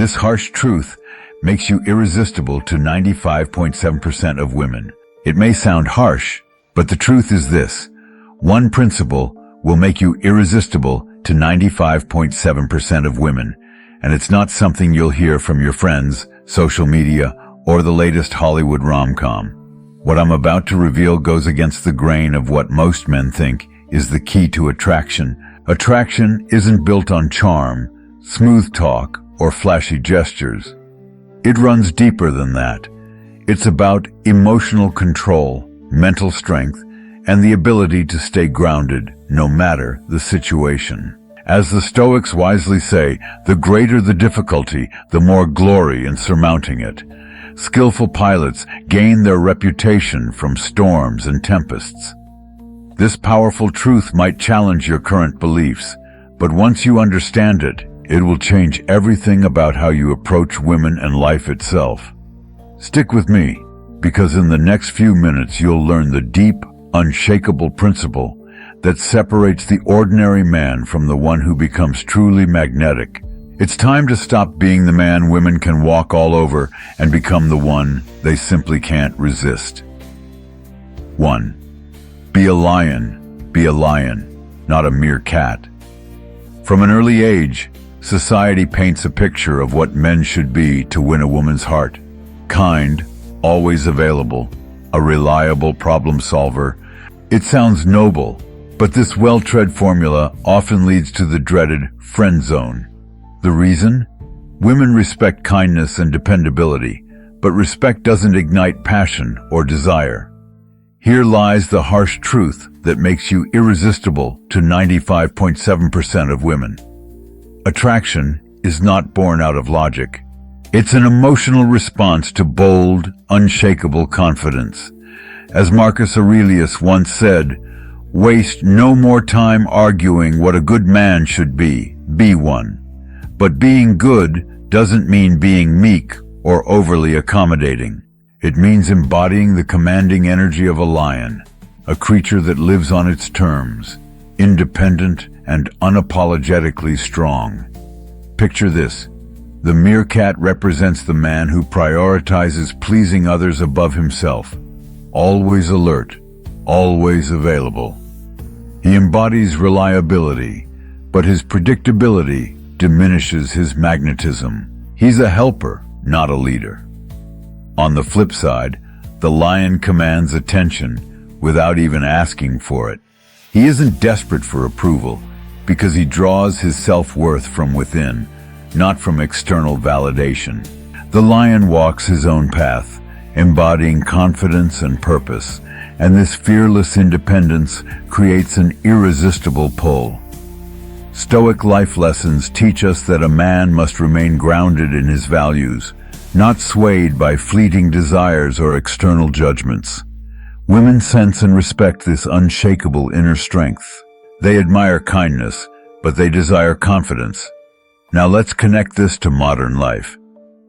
This harsh truth makes you irresistible to 95.7% of women. It may sound harsh, but the truth is this: one principle will make you irresistible to 95.7% of women, and it's not something you'll hear from your friends, social media, or the latest Hollywood rom-com. What I'm about to reveal goes against the grain of what most men think is the key to attraction. Attraction isn't built on charm, smooth talk, or flashy gestures. It runs deeper than that. It's about emotional control, mental strength, and the ability to stay grounded no matter the situation. As the Stoics wisely say, the greater the difficulty, the more glory in surmounting it. Skillful pilots gain their reputation from storms and tempests. This powerful truth might challenge your current beliefs, but once you understand it, it will change everything about how you approach women and life itself. Stick with me, because in the next few minutes you'll learn the deep, unshakable principle that separates the ordinary man from the one who becomes truly magnetic. It's time to stop being the man women can walk all over and become the one they simply can't resist. 1. Be a lion, not a meerkat. From an early age, society paints a picture of what men should be to win a woman's heart. Kind, always available, a reliable problem solver. It sounds noble, but this well-tread formula often leads to the dreaded friend zone. The reason? Women respect kindness and dependability, but respect doesn't ignite passion or desire. Here lies the harsh truth that makes you irresistible to 95.7% of women. Attraction is not born out of logic. It's an emotional response to bold, unshakable confidence. As Marcus Aurelius once said, "Waste no more time arguing what a good man should be one. But being good doesn't mean being meek or overly accommodating. It means embodying the commanding energy of a lion, a creature that lives on its terms, independent and unapologetically strong." Picture this. The meerkat represents the man who prioritizes pleasing others above himself, always alert, always available. He embodies reliability, but his predictability diminishes his magnetism. He's a helper, not a leader. On the flip side, the lion commands attention without even asking for it. He isn't desperate for approval because he draws his self-worth from within, not from external validation. The lion walks his own path, embodying confidence and purpose, and this fearless independence creates an irresistible pull. Stoic life lessons teach us that a man must remain grounded in his values, not swayed by fleeting desires or external judgments. Women sense and respect this unshakable inner strength. They admire kindness, but they desire confidence. Now let's connect this to modern life.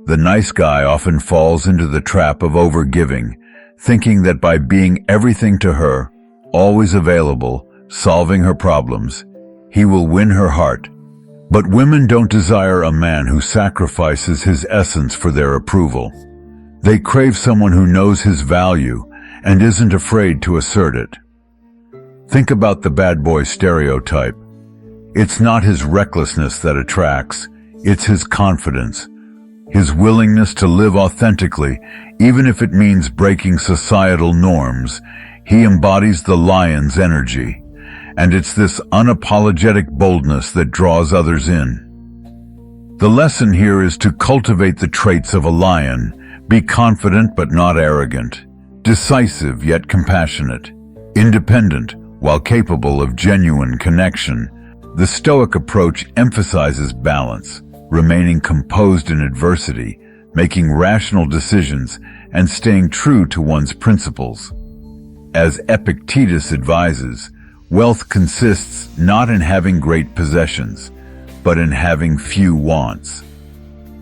The nice guy often falls into the trap of overgiving, thinking that by being everything to her, always available, solving her problems, he will win her heart. But women don't desire a man who sacrifices his essence for their approval. They crave someone who knows his value and isn't afraid to assert it. Think about the bad boy stereotype. It's not his recklessness that attracts, it's his confidence, his willingness to live authentically, even if it means breaking societal norms. He embodies the lion's energy. And it's this unapologetic boldness that draws others in. The lesson here is to cultivate the traits of a lion, be confident but not arrogant, decisive yet compassionate, independent while capable of genuine connection. The Stoic approach emphasizes balance, remaining composed in adversity, making rational decisions, and staying true to one's principles. As Epictetus advises, wealth consists not in having great possessions, but in having few wants.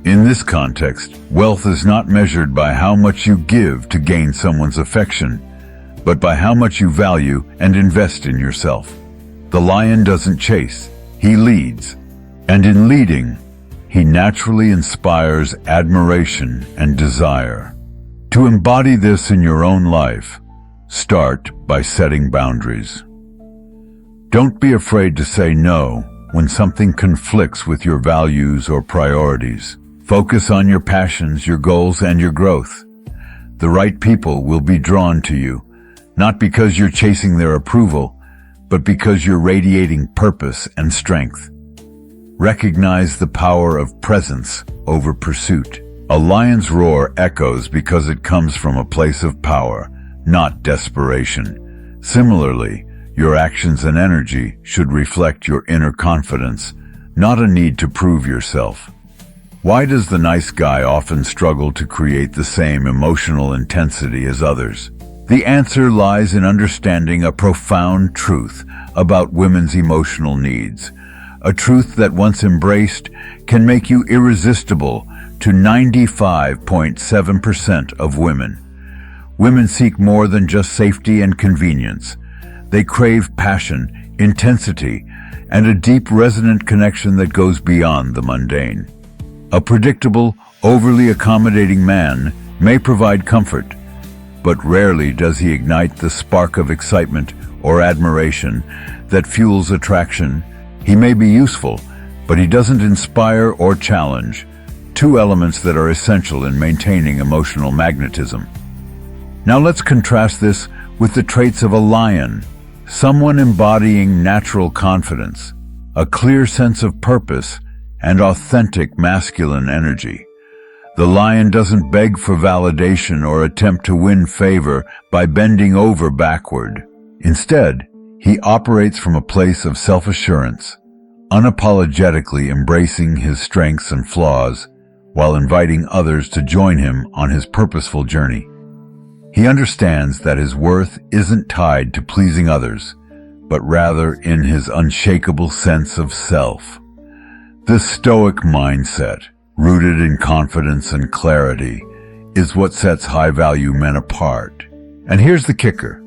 In this context, wealth is not measured by how much you give to gain someone's affection, but by how much you value and invest in yourself. The lion doesn't chase, he leads. And in leading, he naturally inspires admiration and desire. To embody this in your own life, start by setting boundaries. Don't be afraid to say no when something conflicts with your values or priorities. Focus on your passions, your goals, and your growth. The right people will be drawn to you, not because you're chasing their approval, but because you're radiating purpose and strength. Recognize the power of presence over pursuit. A lion's roar echoes because it comes from a place of power, not desperation. Similarly, your actions and energy should reflect your inner confidence, not a need to prove yourself. Why does the nice guy often struggle to create the same emotional intensity as others? The answer lies in understanding a profound truth about women's emotional needs, a truth that once embraced can make you irresistible to 95.7% of women. Women seek more than just safety and convenience. They crave passion, intensity, and a deep resonant connection that goes beyond the mundane. A predictable, overly accommodating man may provide comfort, but rarely does he ignite the spark of excitement or admiration that fuels attraction. He may be useful, but he doesn't inspire or challenge, two elements that are essential in maintaining emotional magnetism. Now let's contrast this with the traits of a lion, someone embodying natural confidence, a clear sense of purpose, and authentic masculine energy. The lion doesn't beg for validation or attempt to win favor by bending over backward. Instead, he operates from a place of self-assurance, unapologetically embracing his strengths and flaws while inviting others to join him on his purposeful journey. He understands that his worth isn't tied to pleasing others, but rather in his unshakable sense of self. This Stoic mindset, rooted in confidence and clarity, is what sets high-value men apart. And here's the kicker.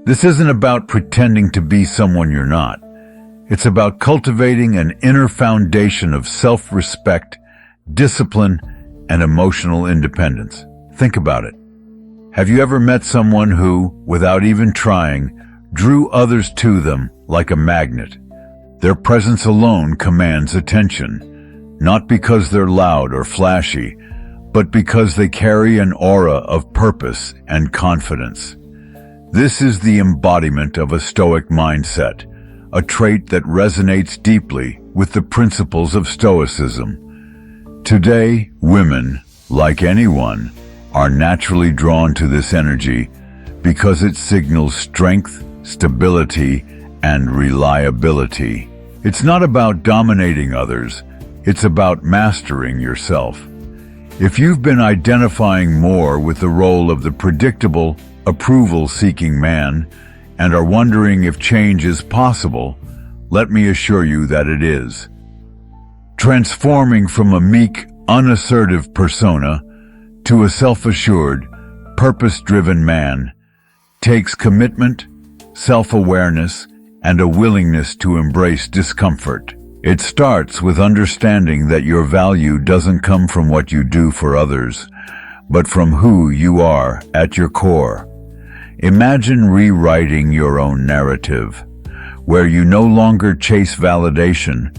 This isn't about pretending to be someone you're not. It's about cultivating an inner foundation of self-respect, discipline, and emotional independence. Think about it. Have you ever met someone who, without even trying, drew others to them like a magnet? Their presence alone commands attention, not because they're loud or flashy, but because they carry an aura of purpose and confidence. This is the embodiment of a Stoic mindset, a trait that resonates deeply with the principles of Stoicism. Today, women, like anyone, are naturally drawn to this energy because it signals strength, stability, and reliability. It's not about dominating others, it's about mastering yourself. If you've been identifying more with the role of the predictable, approval-seeking man and are wondering if change is possible, let me assure you that it is. Transforming from a meek, unassertive persona to a self-assured, purpose-driven man takes commitment, self-awareness, and a willingness to embrace discomfort. It starts with understanding that your value doesn't come from what you do for others, but from who you are at your core. Imagine rewriting your own narrative, where you no longer chase validation,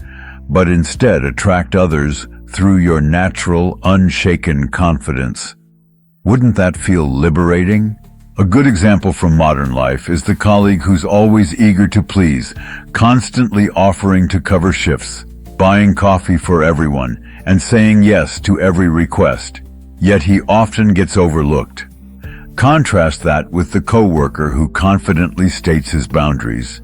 but instead attract others through your natural, unshaken confidence. Wouldn't that feel liberating? A good example from modern life is the colleague who's always eager to please, constantly offering to cover shifts, buying coffee for everyone, and saying yes to every request. Yet he often gets overlooked. Contrast that with the coworker who confidently states his boundaries,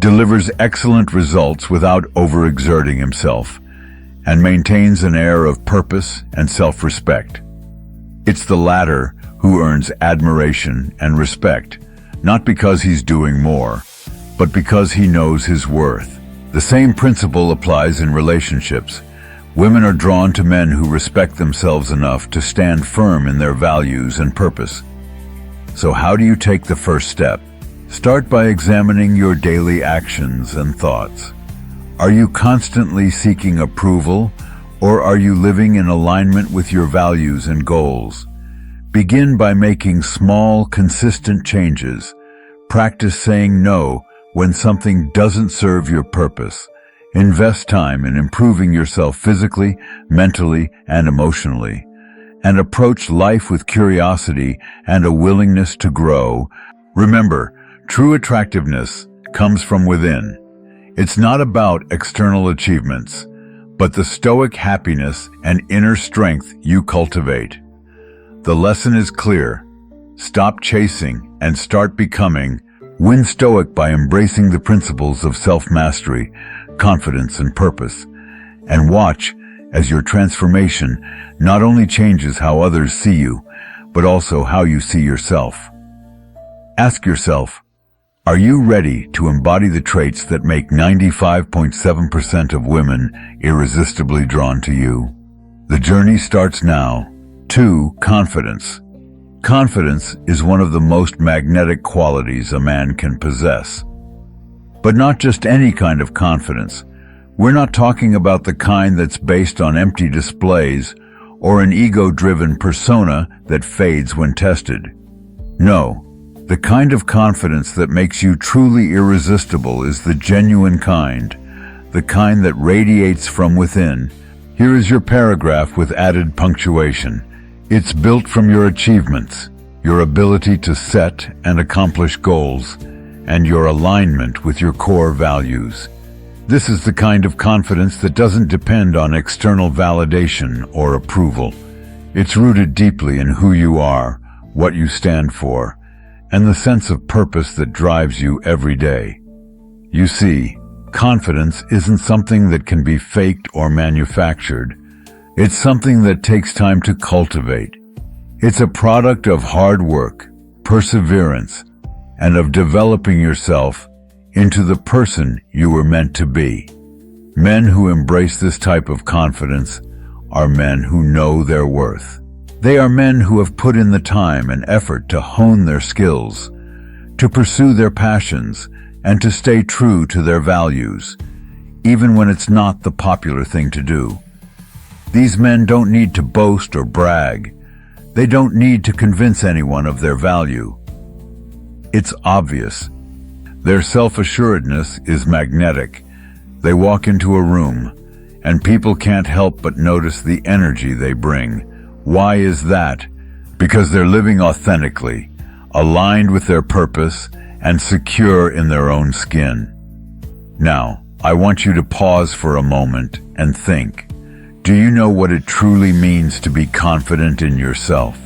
delivers excellent results without overexerting himself, and maintains an air of purpose and self-respect. It's the latter who earns admiration and respect, not because he's doing more, but because he knows his worth. The same principle applies in relationships. Women are drawn to men who respect themselves enough to stand firm in their values and purpose. So how do you take the first step? Start by examining your daily actions and thoughts. Are you constantly seeking approval Or are you living in alignment with your values and goals? Begin by making small, consistent changes. Practice saying no when something doesn't serve your purpose. Invest time in improving yourself physically, mentally, and emotionally. And approach life with curiosity and a willingness to grow. Remember, true attractiveness comes from within. It's not about external achievements, but the Stoic happiness and inner strength you cultivate. The lesson is clear. Stop chasing and start becoming. Win Stoic by embracing the principles of self-mastery, confidence, and purpose. And watch as your transformation not only changes how others see you, but also how you see yourself. Ask yourself, are you ready to embody the traits that make 95.7% of women irresistibly drawn to you? The journey starts now. 2. Confidence. Confidence is one of the most magnetic qualities a man can possess. But not just any kind of confidence. We're not talking about the kind that's based on empty displays or an ego-driven persona that fades when tested. No, the kind of confidence that makes you truly irresistible is the genuine kind, the kind that radiates from within. Here is your paragraph with added punctuation. It's built from your achievements, your ability to set and accomplish goals, and your alignment with your core values. This is the kind of confidence that doesn't depend on external validation or approval. It's rooted deeply in who you are, what you stand for, and the sense of purpose that drives you every day. You see, confidence isn't something that can be faked or manufactured. It's something that takes time to cultivate. It's a product of hard work, perseverance, and of developing yourself into the person you were meant to be. Men who embrace this type of confidence are men who know their worth. They are men who have put in the time and effort to hone their skills, to pursue their passions, and to stay true to their values, even when it's not the popular thing to do. These men don't need to boast or brag. They don't need to convince anyone of their value. It's obvious. Their self-assuredness is magnetic. They walk into a room, and people can't help but notice the energy they bring. Why is that? Because they're living authentically, aligned with their purpose, and secure in their own skin. Now, I want you to pause for a moment and think. Do you know what it truly means to be confident in yourself?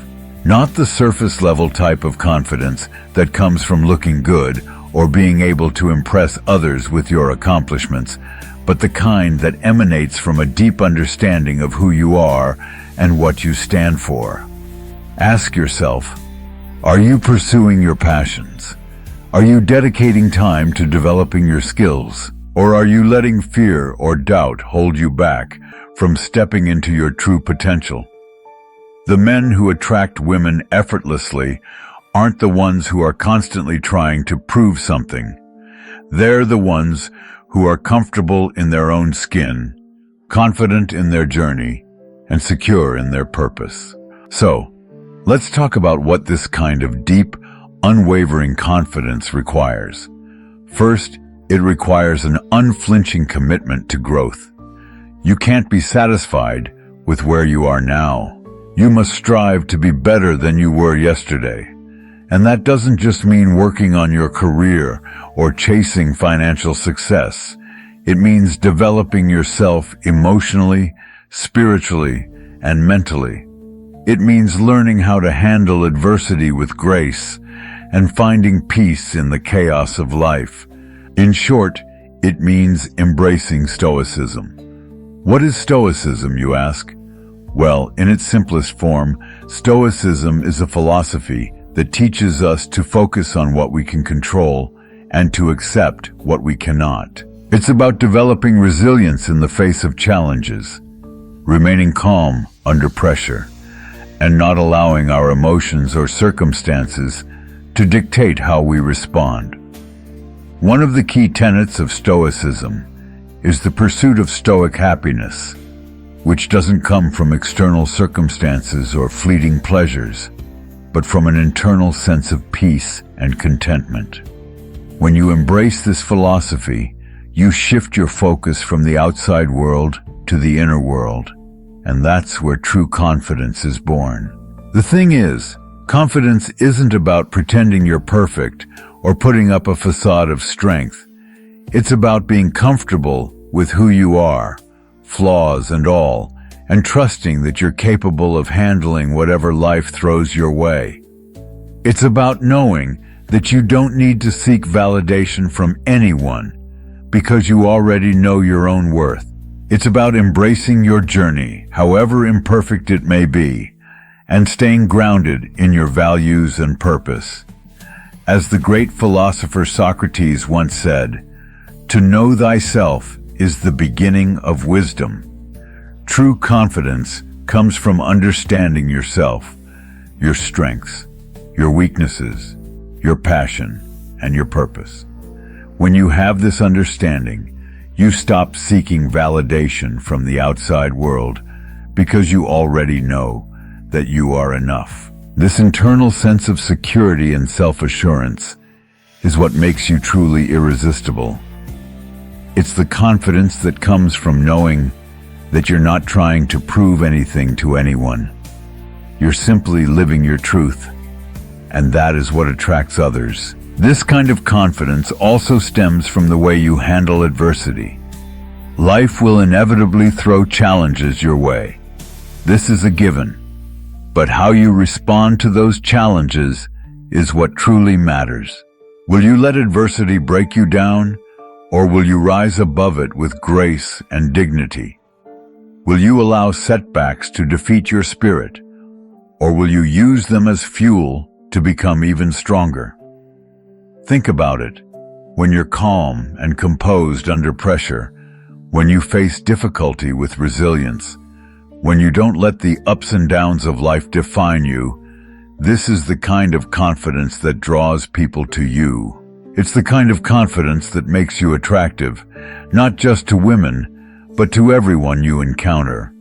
Not the surface-level type of confidence that comes from looking good or being able to impress others with your accomplishments, but the kind that emanates from a deep understanding of who you are and what you stand for. Ask yourself, are you pursuing your passions? Are you dedicating time to developing your skills? Or are you letting fear or doubt hold you back from stepping into your true potential? The men who attract women effortlessly aren't the ones who are constantly trying to prove something. They're the ones who are comfortable in their own skin, confident in their journey, and secure in their purpose. So, let's talk about what this kind of deep, unwavering confidence requires. First, it requires an unflinching commitment to growth. You can't be satisfied with where you are now. You must strive to be better than you were yesterday. And that doesn't just mean working on your career or chasing financial success. It means developing yourself emotionally, spiritually, and mentally. It means learning how to handle adversity with grace and finding peace in the chaos of life. In short, it means embracing Stoicism. What is Stoicism, you ask? Well, in its simplest form, Stoicism is a philosophy that teaches us to focus on what we can control and to accept what we cannot. It's about developing resilience in the face of challenges, remaining calm under pressure, and not allowing our emotions or circumstances to dictate how we respond. One of the key tenets of Stoicism is the pursuit of Stoic happiness. which doesn't come from external circumstances or fleeting pleasures, but from an internal sense of peace and contentment. When you embrace this philosophy, you shift your focus from the outside world to the inner world, and that's where true confidence is born. The thing is, confidence isn't about pretending you're perfect or putting up a facade of strength. It's about being comfortable with who you are, flaws and all, and trusting that you're capable of handling whatever life throws your way. It's about knowing that you don't need to seek validation from anyone because you already know your own worth. It's about embracing your journey, however imperfect it may be, and staying grounded in your values and purpose. As the great philosopher Socrates once said, "To know thyself is the beginning of wisdom." True confidence comes from understanding yourself, your strengths, your weaknesses, your passion, and your purpose. When you have this understanding, you stop seeking validation from the outside world because you already know that you are enough. This internal sense of security and self-assurance is what makes you truly irresistible. It's the confidence that comes from knowing that you're not trying to prove anything to anyone. You're simply living your truth, and that is what attracts others. This kind of confidence also stems from the way you handle adversity. Life will inevitably throw challenges your way. This is a given. But how you respond to those challenges is what truly matters. Will you let adversity break you down, or will you rise above it with grace and dignity? Will you allow setbacks to defeat your spirit, or will you use them as fuel to become even stronger? Think about it. When you're calm and composed under pressure, when you face difficulty with resilience, when you don't let the ups and downs of life define you, this is the kind of confidence that draws people to you. It's the kind of confidence that makes you attractive, not just to women, but to everyone you encounter.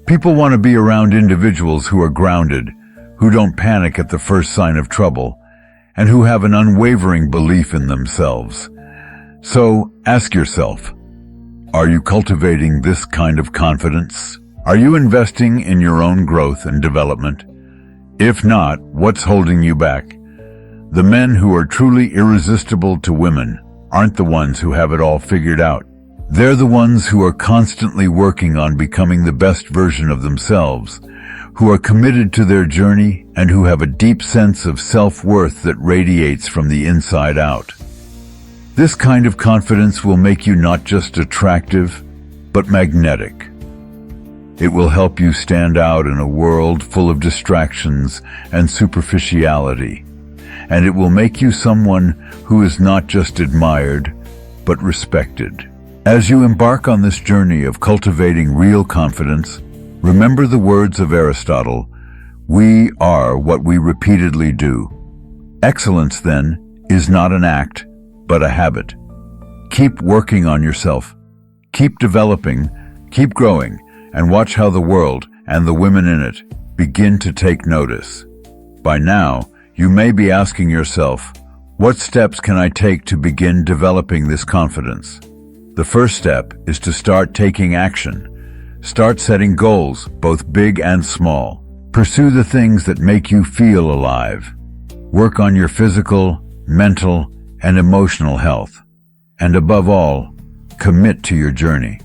People want to be around individuals who are grounded, who don't panic at the first sign of trouble, and who have an unwavering belief in themselves. So, ask yourself, are you cultivating this kind of confidence? Are you investing in your own growth and development? If not, what's holding you back? The men who are truly irresistible to women aren't the ones who have it all figured out. They're the ones who are constantly working on becoming the best version of themselves, who are committed to their journey and who have a deep sense of self-worth that radiates from the inside out. This kind of confidence will make you not just attractive, but magnetic. It will help you stand out in a world full of distractions and superficiality, and it will make you someone who is not just admired, but respected. As you embark on this journey of cultivating real confidence, remember the words of Aristotle, "We are what we repeatedly do." Excellence, then, is not an act, but a habit. Keep working on yourself. Keep developing, keep growing, and watch how the world, and the women in it, begin to take notice. By now, you may be asking yourself, what steps can I take to begin developing this confidence? The first step is to start taking action. Start setting goals, both big and small. Pursue the things that make you feel alive. Work on your physical, mental, and emotional health. And above all, commit to your journey.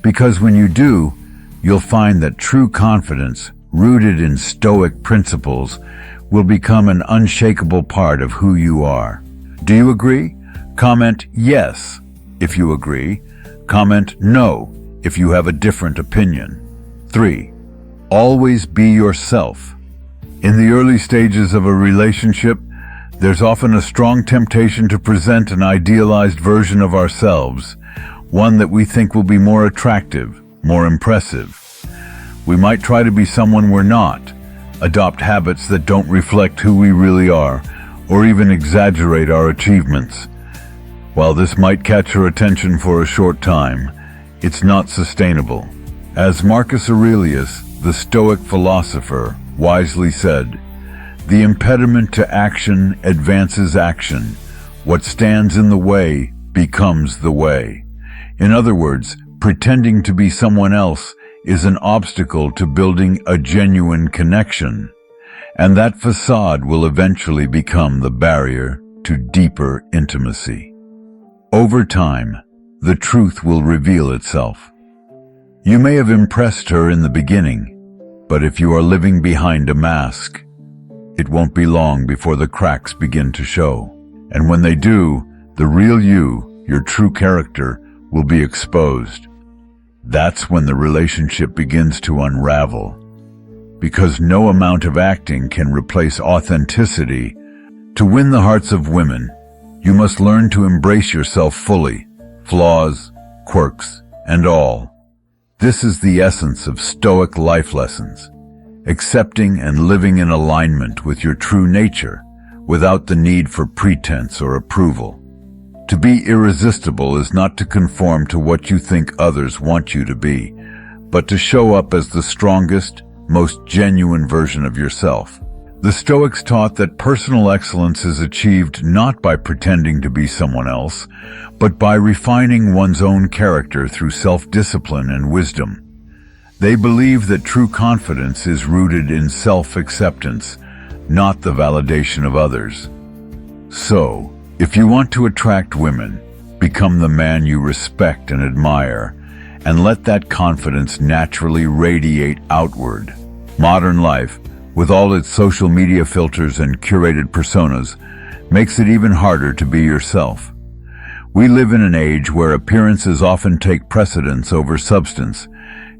Because when you do, you'll find that true confidence, rooted in Stoic principles, will become an unshakable part of who you are. Do you agree? Comment yes if you agree. Comment no if you have a different opinion. 3. Always be yourself. In the early stages of a relationship, there's often a strong temptation to present an idealized version of ourselves, one that we think will be more attractive, more impressive. We might try to be someone we're not, adopt habits that don't reflect who we really are, or even exaggerate our achievements. While this might catch your attention for a short time, it's not sustainable. As Marcus Aurelius, the Stoic philosopher, wisely said, "The impediment to action advances action. What stands in the way becomes the way." In other words, pretending to be someone else is an obstacle to building a genuine connection, and that facade will eventually become the barrier to deeper intimacy. Over time, the truth will reveal itself. You may have impressed her in the beginning, but if you are living behind a mask, it won't be long before the cracks begin to show. And when they do, the real you, your true character, will be exposed. That's when the relationship begins to unravel. Because no amount of acting can replace authenticity. To win the hearts of women, you must learn to embrace yourself fully, flaws, quirks, and all. This is the essence of Stoic life lessons, accepting and living in alignment with your true nature, without the need for pretense or approval. To be irresistible is not to conform to what you think others want you to be, but to show up as the strongest, most genuine version of yourself. The Stoics taught that personal excellence is achieved not by pretending to be someone else, but by refining one's own character through self-discipline and wisdom. They believe that true confidence is rooted in self-acceptance, not the validation of others. So, if you want to attract women, become the man you respect and admire, and let that confidence naturally radiate outward. Modern life, with all its social media filters and curated personas, makes it even harder to be yourself. We live in an age where appearances often take precedence over substance,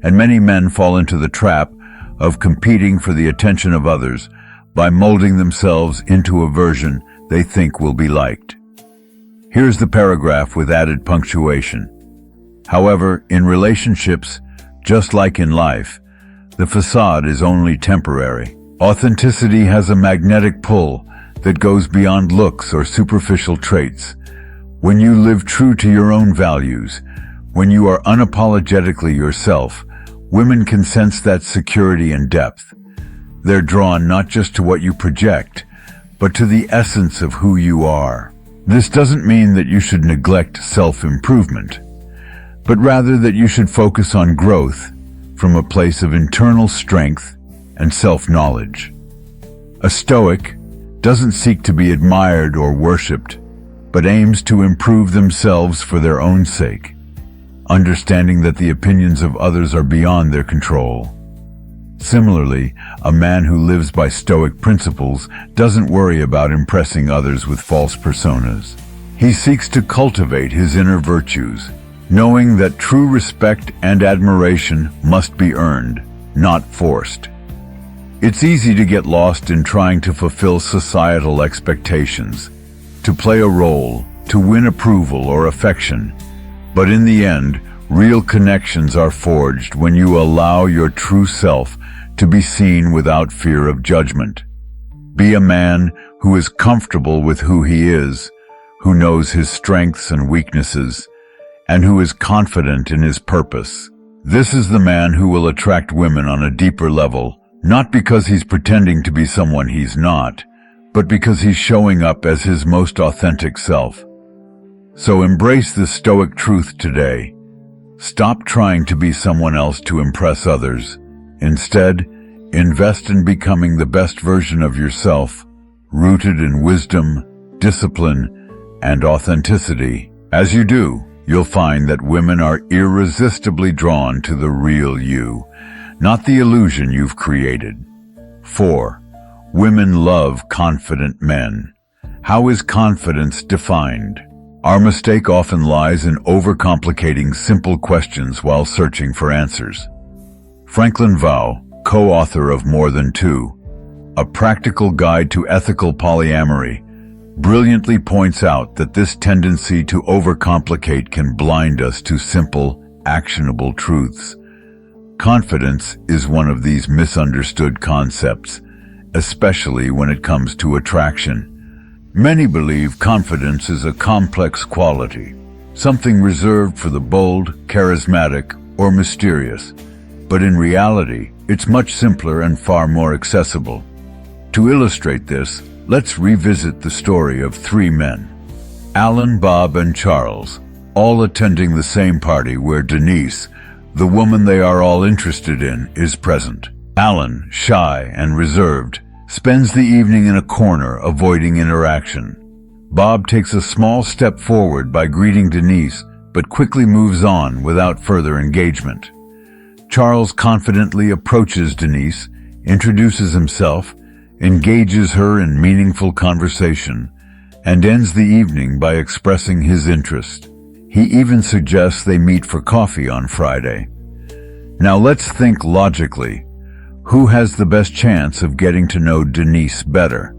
and many men fall into the trap of competing for the attention of others by molding themselves into a version they think will be liked. Here's the paragraph with added punctuation. However, in relationships, just like in life, the facade is only temporary. Authenticity has a magnetic pull that goes beyond looks or superficial traits. When you live true to your own values, when you are unapologetically yourself, women can sense that security and depth. They're drawn not just to what you project, but to the essence of who you are. This doesn't mean that you should neglect self-improvement, but rather that you should focus on growth from a place of internal strength and self-knowledge. A Stoic doesn't seek to be admired or worshipped, but aims to improve themselves for their own sake, understanding that the opinions of others are beyond their control. Similarly, a man who lives by Stoic principles doesn't worry about impressing others with false personas. He seeks to cultivate his inner virtues, knowing that true respect and admiration must be earned, not forced. It's easy to get lost in trying to fulfill societal expectations, to play a role, to win approval or affection. But in the end, real connections are forged when you allow your true self to be seen without fear of judgment. Be a man who is comfortable with who he is, who knows his strengths and weaknesses, and who is confident in his purpose. This is the man who will attract women on a deeper level, not because he's pretending to be someone he's not, but because he's showing up as his most authentic self. So embrace the Stoic truth today. Stop trying to be someone else to impress others. Instead, invest in becoming the best version of yourself, rooted in wisdom, discipline, and authenticity. As you do, you'll find that women are irresistibly drawn to the real you, not the illusion you've created. 4. Women love confident men. How is confidence defined? Our mistake often lies in overcomplicating simple questions while searching for answers. Franklin Vow, co-author of More Than Two, A Practical Guide to Ethical Polyamory, brilliantly points out that this tendency to overcomplicate can blind us to simple, actionable truths. Confidence is one of these misunderstood concepts, especially when it comes to attraction. Many believe confidence is a complex quality, something reserved for the bold, charismatic, or mysterious. but in reality, it's much simpler and far more accessible. To illustrate this, let's revisit the story of three men, Alan, Bob, and Charles, all attending the same party where Denise, the woman they are all interested in, is present. Alan, shy and reserved, spends the evening in a corner avoiding interaction. Bob takes a small step forward by greeting Denise, but quickly moves on without further engagement. Charles confidently approaches Denise, introduces himself, engages her in meaningful conversation, and ends the evening by expressing his interest. He even suggests they meet for coffee on Friday. Now let's think logically. Who has the best chance of getting to know Denise better?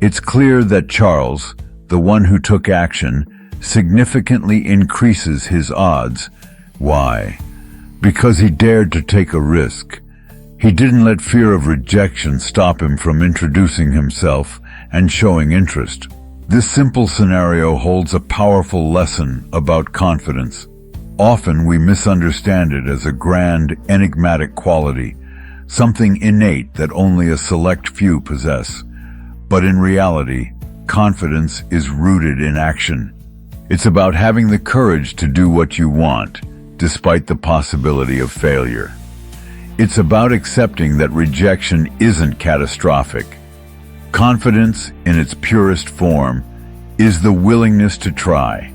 It's clear that Charles, the one who took action, significantly increases his odds. Why? Because he dared to take a risk. He didn't let fear of rejection stop him from introducing himself and showing interest. This simple scenario holds a powerful lesson about confidence. Often we misunderstand it as a grand, enigmatic quality, something innate that only a select few possess. But in reality, confidence is rooted in action. It's about having the courage to do what you want, despite the possibility of failure. It's about accepting that rejection isn't catastrophic. Confidence, in its purest form, is the willingness to try,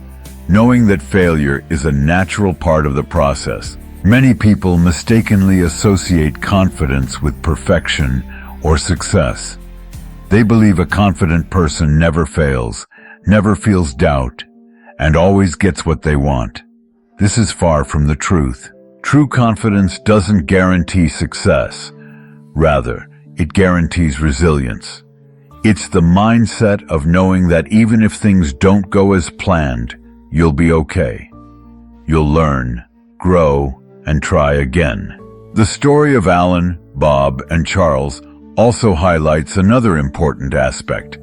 knowing that failure is a natural part of the process. Many people mistakenly associate confidence with perfection or success. They believe a confident person never fails, never feels doubt, and always gets what they want. This is far from the truth. True confidence doesn't guarantee success. Rather, it guarantees resilience. It's the mindset of knowing that even if things don't go as planned, you'll be okay. You'll learn, grow, and try again. The story of Alan, Bob, and Charles also highlights another important aspect.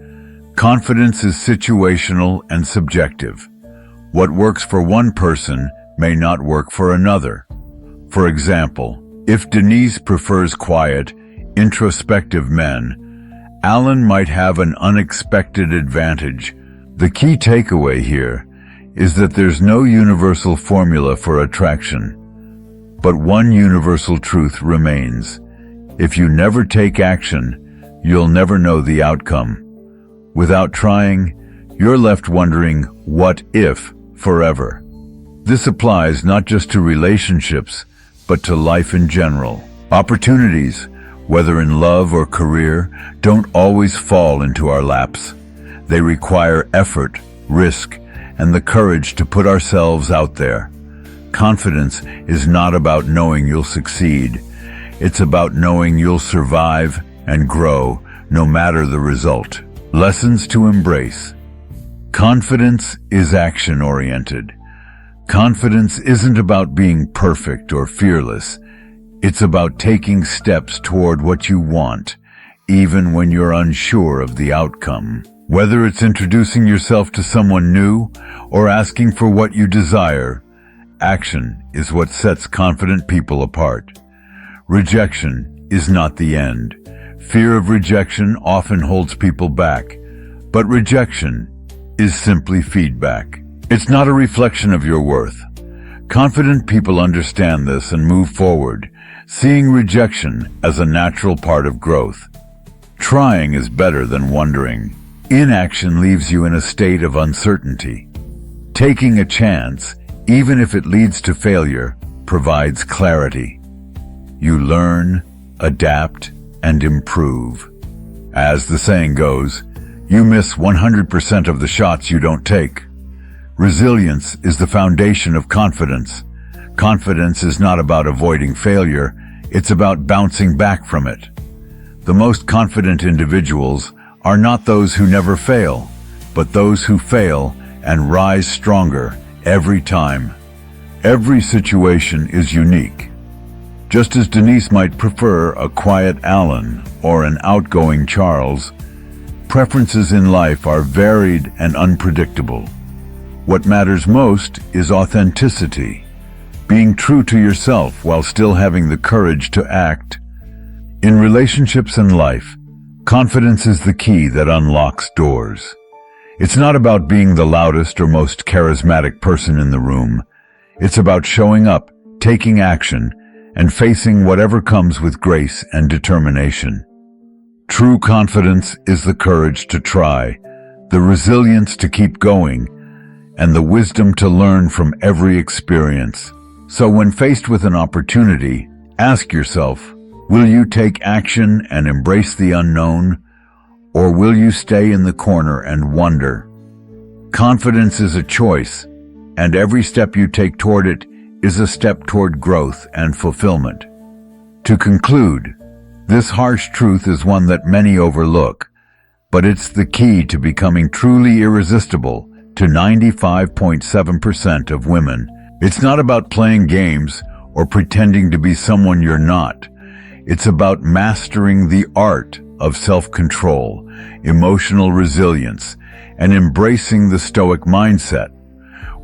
Confidence is situational and subjective. What works for one person may not work for another. For example, if Denise prefers quiet, introspective men, Alan might have an unexpected advantage. The key takeaway here is that there's no universal formula for attraction. But one universal truth remains. If you never take action, you'll never know the outcome. Without trying, you're left wondering, what if, forever? This applies not just to relationships, but to life in general. Opportunities, whether in love or career, don't always fall into our laps. They require effort, risk, and the courage to put ourselves out there. Confidence is not about knowing you'll succeed. It's about knowing you'll survive and grow no matter the result. Lessons to embrace. Confidence is action-oriented. Confidence isn't about being perfect or fearless. It's about taking steps toward what you want, even when you're unsure of the outcome. Whether it's introducing yourself to someone new or asking for what you desire, action is what sets confident people apart. Rejection is not the end. Fear of rejection often holds people back, but rejection is simply feedback. It's not a reflection of your worth. Confident people understand this and move forward, seeing rejection as a natural part of growth. Trying is better than wondering. Inaction leaves you in a state of uncertainty. Taking a chance, even if it leads to failure, provides clarity. You learn, adapt, and improve. As the saying goes, you miss 100% of the shots you don't take. Resilience is the foundation of confidence. Confidence is not about avoiding failure, it's about bouncing back from it. The most confident individuals are not those who never fail, but those who fail and rise stronger every time. Every situation is unique. Just as Denise might prefer a quiet Alan or an outgoing Charles, preferences in life are varied and unpredictable. What matters most is authenticity. being true to yourself while still having the courage to act. In relationships and life, confidence is the key that unlocks doors. It's not about being the loudest or most charismatic person in the room. It's about showing up, taking action, and facing whatever comes with grace and determination. True confidence is the courage to try, the resilience to keep going, and the wisdom to learn from every experience. So when faced with an opportunity, ask yourself, will you take action and embrace the unknown, or will you stay in the corner and wonder? Confidence is a choice, and every step you take toward it is a step toward growth and fulfillment. To conclude, this harsh truth is one that many overlook, but it's the key to becoming truly irresistible to 95.7% of women. It's not about playing games or pretending to be someone you're not. It's about mastering the art of self-control, emotional resilience, and embracing the Stoic mindset.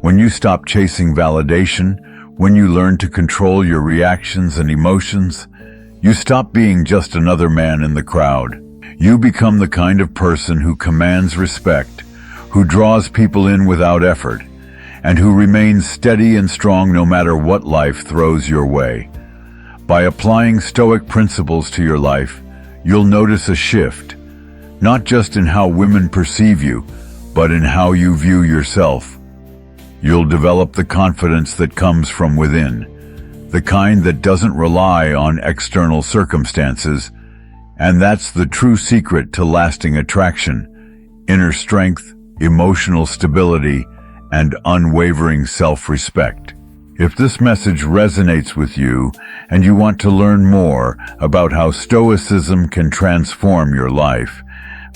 When you stop chasing validation, when you learn to control your reactions and emotions, you stop being just another man in the crowd. You become the kind of person who commands respect, who draws people in without effort, and who remains steady and strong no matter what life throws your way. By applying Stoic principles to your life, you'll notice a shift, not just in how women perceive you, but in how you view yourself. You'll develop the confidence that comes from within, the kind that doesn't rely on external circumstances, and that's the true secret to lasting attraction: inner strength, emotional stability, and unwavering self-respect. If this message resonates with you and you want to learn more about how Stoicism can transform your life,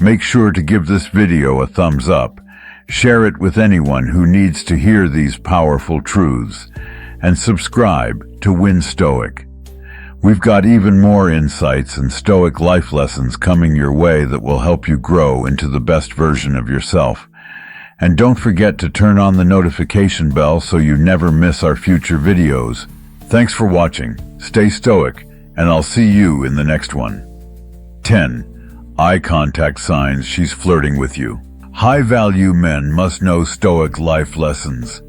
make sure to give this video a thumbs up, share it with anyone who needs to hear these powerful truths, and subscribe to Win Stoic. We've got even more insights and Stoic life lessons coming your way that will help you grow into the best version of yourself. And don't forget to turn on the notification bell so you never miss our future videos. Thanks for watching, stay stoic, and I'll see you in the next one. 10. Eye contact signs she's flirting with you. High-value men must know Stoic life lessons.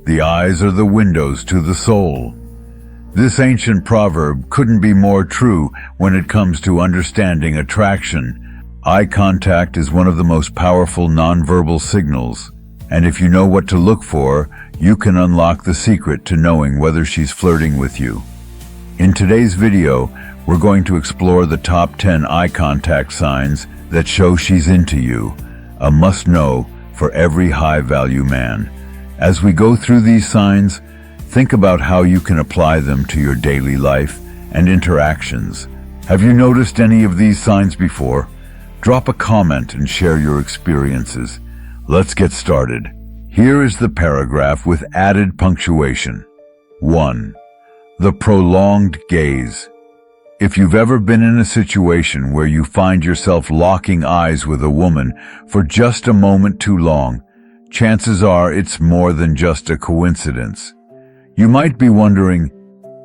The eyes are the windows to the soul. This ancient proverb couldn't be more true when it comes to understanding attraction. Eye contact is one of the most powerful nonverbal signals, and if you know what to look for, you can unlock the secret to knowing whether she's flirting with you. In today's video, we're going to explore the top 10 eye contact signs that show she's into you, a must-know for every high-value man. As we go through these signs, think about how you can apply them to your daily life and interactions. Have you noticed any of these signs before? Drop a comment and share your experiences. Let's get started. Here is the paragraph with added punctuation. 1. The prolonged gaze. If you've ever been in a situation where you find yourself locking eyes with a woman for just a moment too long, chances are it's more than just a coincidence. You might be wondering,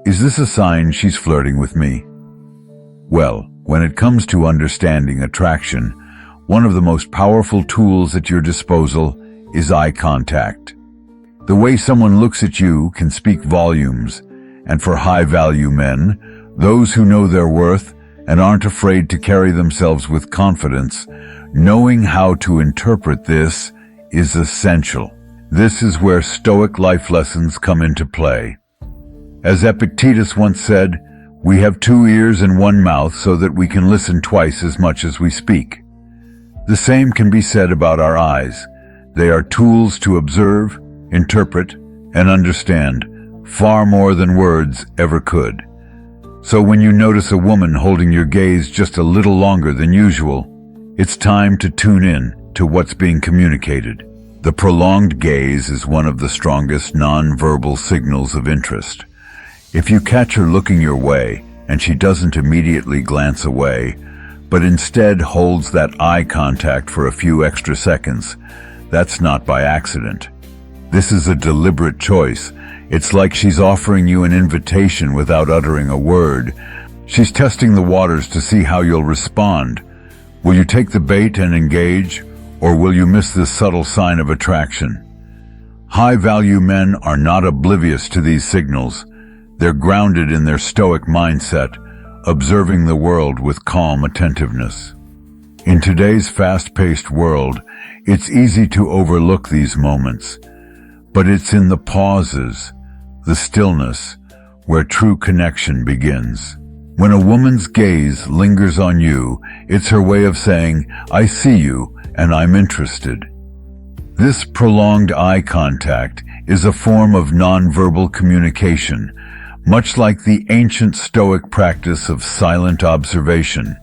is this a sign she's flirting with me? Well, when it comes to understanding attraction, one of the most powerful tools at your disposal is eye contact. The way someone looks at you can speak volumes, and for high-value men, those who know their worth and aren't afraid to carry themselves with confidence, knowing how to interpret this is essential. This is where Stoic life lessons come into play. As Epictetus once said, we have 2 ears and 1 mouth so that we can listen twice as much as we speak. The same can be said about our eyes. They are tools to observe, interpret, and understand, far more than words ever could. So when you notice a woman holding your gaze just a little longer than usual, it's time to tune in to what's being communicated. The prolonged gaze is one of the strongest non-verbal signals of interest. If you catch her looking your way, and she doesn't immediately glance away, but instead holds that eye contact for a few extra seconds, that's not by accident. This is a deliberate choice. It's like she's offering you an invitation without uttering a word. She's testing the waters to see how you'll respond. Will you take the bait and engage, or will you miss this subtle sign of attraction? High-value men are not oblivious to these signals. They're grounded in their Stoic mindset, observing the world with calm attentiveness. In today's fast-paced world, it's easy to overlook these moments, but it's in the pauses, the stillness, where true connection begins. When a woman's gaze lingers on you, it's her way of saying, "I see you and I'm interested." This prolonged eye contact is a form of nonverbal communication, much like the ancient Stoic practice of silent observation,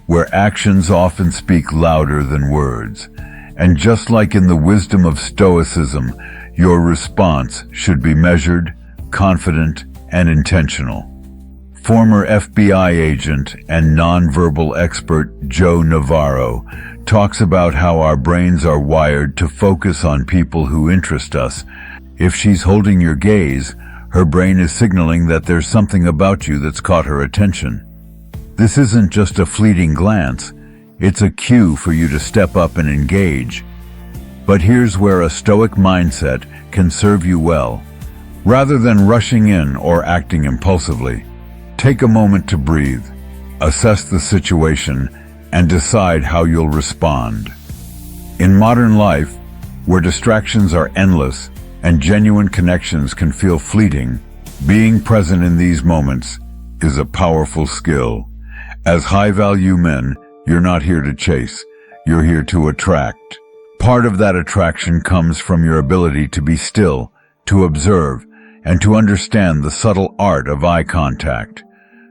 where actions often speak louder than words. And just like in the wisdom of Stoicism, your response should be measured, confident, and intentional. Former FBI agent and nonverbal expert Joe Navarro talks about how our brains are wired to focus on people who interest us. If she's holding your gaze, her brain is signaling that there's something about you that's caught her attention. This isn't just a fleeting glance, it's a cue for you to step up and engage. But here's where a Stoic mindset can serve you well. Rather than rushing in or acting impulsively, take a moment to breathe, assess the situation, and decide how you'll respond. In modern life, where distractions are endless and genuine connections can feel fleeting, being present in these moments is a powerful skill. As high-value men, you're not here to chase, you're here to attract. Part of that attraction comes from your ability to be still, to observe, and to understand the subtle art of eye contact.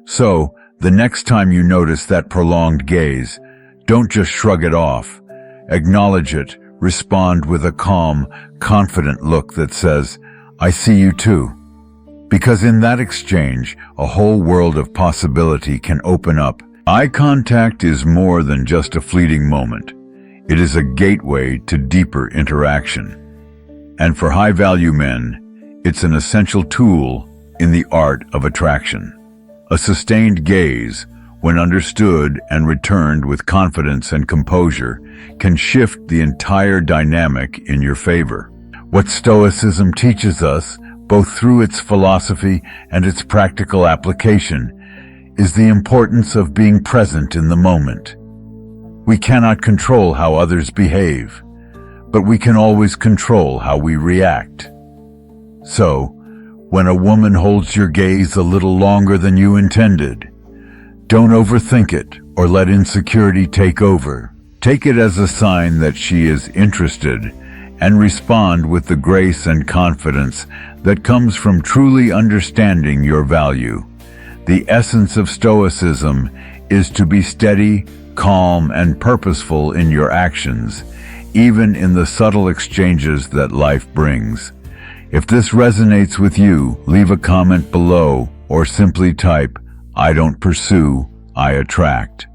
So, the next time you notice that prolonged gaze, don't just shrug it off. Acknowledge it, respond with a calm, confident look that says, "I see you too." Because in that exchange, a whole world of possibility can open up. Eye contact is more than just a fleeting moment. It is a gateway to deeper interaction. And for high-value men, it's an essential tool in the art of attraction. A sustained gaze, when understood and returned with confidence and composure, can shift the entire dynamic in your favor. What Stoicism teaches us, both through its philosophy and its practical application, is the importance of being present in the moment. We cannot control how others behave, but we can always control how we react. So, when a woman holds your gaze a little longer than you intended, don't overthink it or let insecurity take over. Take it as a sign that she is interested and respond with the grace and confidence that comes from truly understanding your value. The essence of Stoicism is to be steady, calm, and purposeful in your actions, even in the subtle exchanges that life brings. If this resonates with you, leave a comment below or simply type, "I don't pursue, I attract."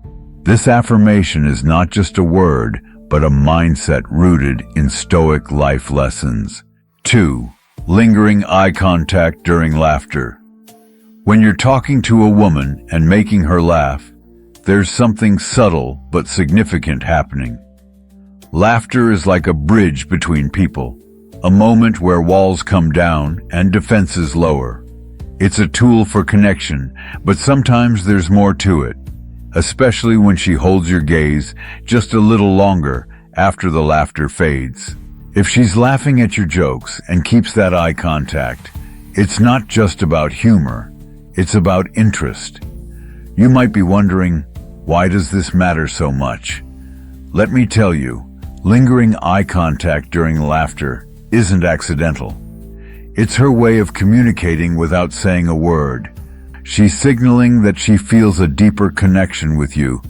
This affirmation is not just a word, but a mindset rooted in Stoic life lessons. 2. Lingering eye contact during laughter. When you're talking to a woman and making her laugh, there's something subtle but significant happening. Laughter is like a bridge between people, a moment where walls come down and defenses lower. It's a tool for connection, but sometimes there's more to it, especially when she holds your gaze just a little longer after the laughter fades. If she's laughing at your jokes and keeps that eye contact, it's not just about humor, it's about interest. You might be wondering, why does this matter so much? Let me tell you, lingering eye contact during laughter isn't accidental. It's her way of communicating without saying a word. She's signaling that she feels a deeper connection with you,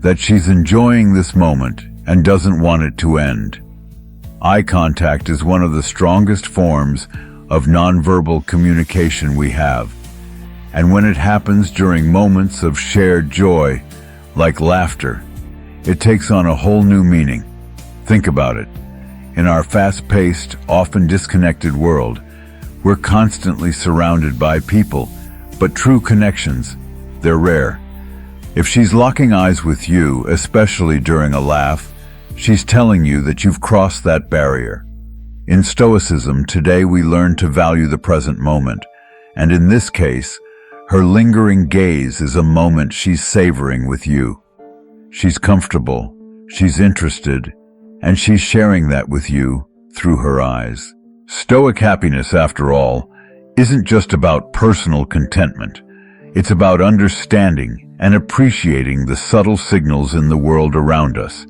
that she's enjoying this moment and doesn't want it to end. Eye contact is one of the strongest forms of nonverbal communication we have, and when it happens during moments of shared joy, like laughter, it takes on a whole new meaning. Think about it. In our fast-paced, often disconnected world, We're constantly surrounded by people, but true connections, they're rare. If she's locking eyes with you, especially during a laugh, she's telling you that you've crossed that barrier. In Stoicism, today we learn to value the present moment, and in this case, her lingering gaze is a moment she's savoring with you. She's comfortable, she's interested, and she's sharing that with you through her eyes. Stoic happiness, after all, isn't just about personal contentment. It's about understanding and appreciating the subtle signals in the world around us,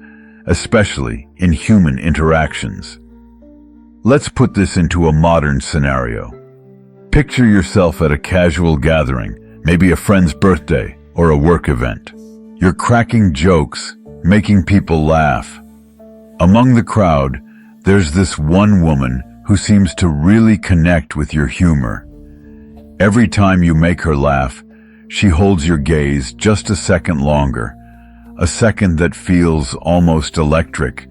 especially in human interactions. Let's put this into a modern scenario. Picture yourself at a casual gathering, maybe a friend's birthday or a work event. You're cracking jokes, making people laugh. Among the crowd, there's this one woman who seems to really connect with your humor. Every time you make her laugh, she holds your gaze just a second longer, a second that feels almost electric.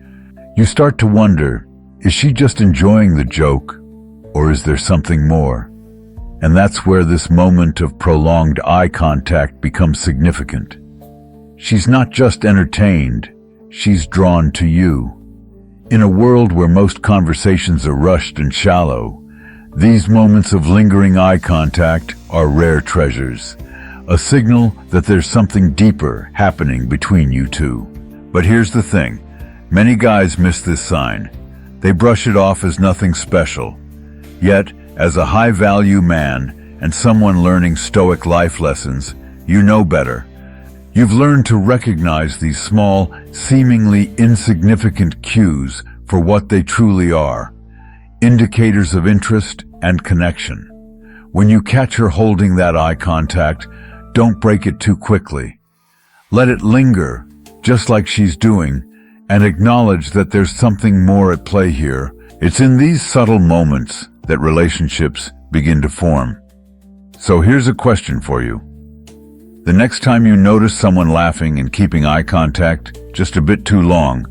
You start to wonder, is she just enjoying the joke, or is there something more? And that's where this moment of prolonged eye contact becomes significant. She's not just entertained, she's drawn to you. In a world where most conversations are rushed and shallow, these moments of lingering eye contact are rare treasures, a signal that there's something deeper happening between you two. But here's the thing, many guys miss this sign. They brush it off as nothing special. Yet, as a high-value man and someone learning Stoic life lessons, you know better. You've learned to recognize these small, seemingly insignificant cues for what they truly are, indicators of interest and connection. When you catch her holding that eye contact, don't break it too quickly. Let it linger, just like she's doing, and acknowledge that there's something more at play here. It's in these subtle moments that relationships begin to form. So here's a question for you. The next time you notice someone laughing and keeping eye contact just a bit too long,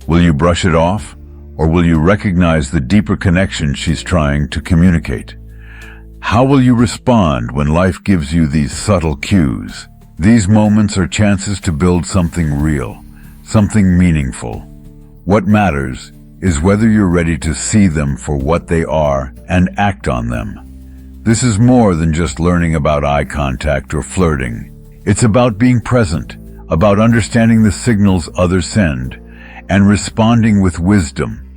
will you brush it off, or will you recognize the deeper connection she's trying to communicate? How will you respond when life gives you these subtle cues? These moments are chances to build something real, something meaningful. What matters is whether you're ready to see them for what they are and act on them. This is more than just learning about eye contact or flirting. It's about being present, about understanding the signals others send, and responding with wisdom.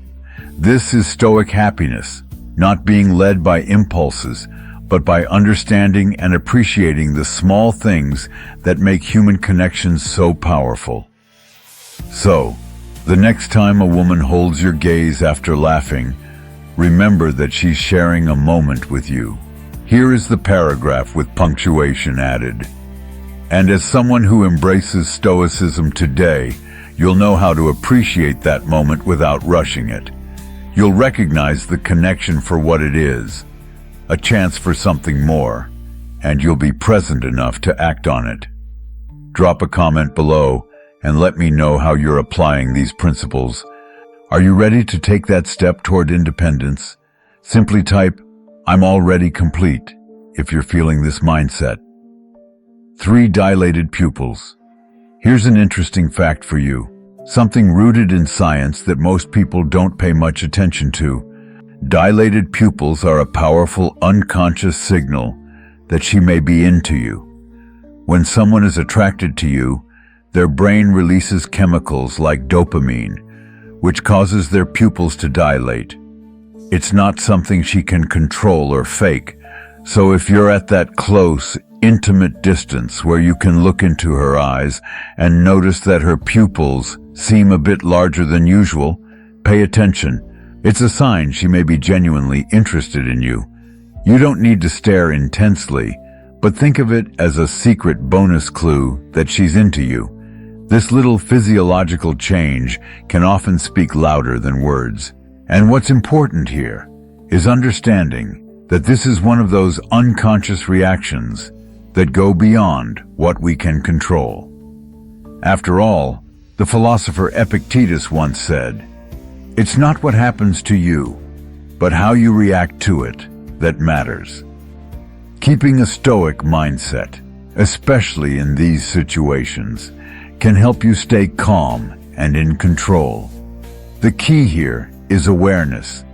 This is Stoic happiness, not being led by impulses, but by understanding and appreciating the small things that make human connections so powerful. So, the next time a woman holds your gaze after laughing, remember that she's sharing a moment with you. Here is the paragraph with punctuation added. And as someone who embraces Stoicism today, you'll know how to appreciate that moment without rushing it. You'll recognize the connection for what it is, a chance for something more, and you'll be present enough to act on it. Drop a comment below and let me know how you're applying these principles. Are you ready to take that step toward independence? Simply type, "I'm already complete," if you're feeling this mindset. 3 dilated pupils. Here's an interesting fact for you, something rooted in science that most people don't pay much attention to. Dilated pupils are a powerful unconscious signal that she may be into you. When someone is attracted to you, their brain releases chemicals like dopamine, which causes their pupils to dilate. It's not something she can control or fake, so if you're at that close, intimate distance where you can look into her eyes and notice that her pupils seem a bit larger than usual, pay attention. It's a sign she may be genuinely interested in you. You don't need to stare intensely, but think of it as a secret bonus clue that she's into you. This little physiological change can often speak louder than words. And what's important here is understanding that this is one of those unconscious reactions that go beyond what we can control. After all, the philosopher Epictetus once said, "It's not what happens to you, but how you react to it that matters. Keeping a Stoic mindset, especially in these situations, can help you stay calm and in control. The key here is awareness,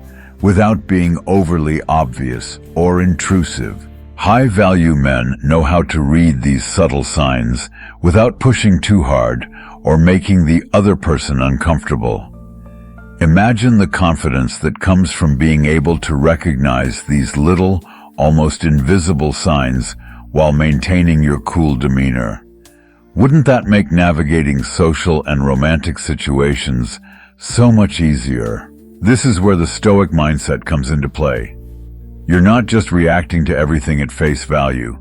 without being overly obvious or intrusive. High-value men know how to read these subtle signs without pushing too hard or making the other person uncomfortable. Imagine the confidence that comes from being able to recognize these little, almost invisible signs while maintaining your cool demeanor. Wouldn't that make navigating social and romantic situations so much easier? This is where the Stoic mindset comes into play. You're not just reacting to everything at face value.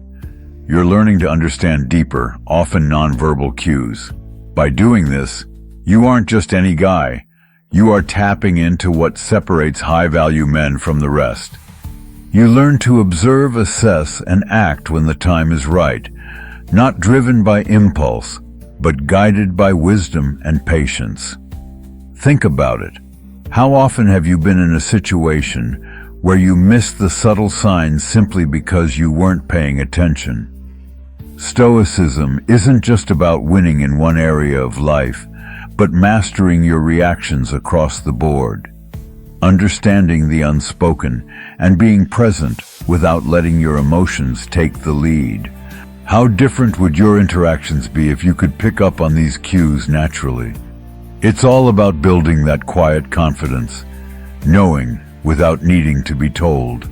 You're learning to understand deeper, often nonverbal cues. By doing this, you aren't just any guy. You are tapping into what separates high-value men from the rest. You learn to observe, assess, and act when the time is right, not driven by impulse, but guided by wisdom and patience. Think about it. How often have you been in a situation where you missed the subtle signs simply because you weren't paying attention? Stoicism isn't just about winning in one area of life, but mastering your reactions across the board. Understanding the unspoken and being present without letting your emotions take the lead. How different would your interactions be if you could pick up on these cues naturally? It's all about building that quiet confidence, knowing without needing to be told.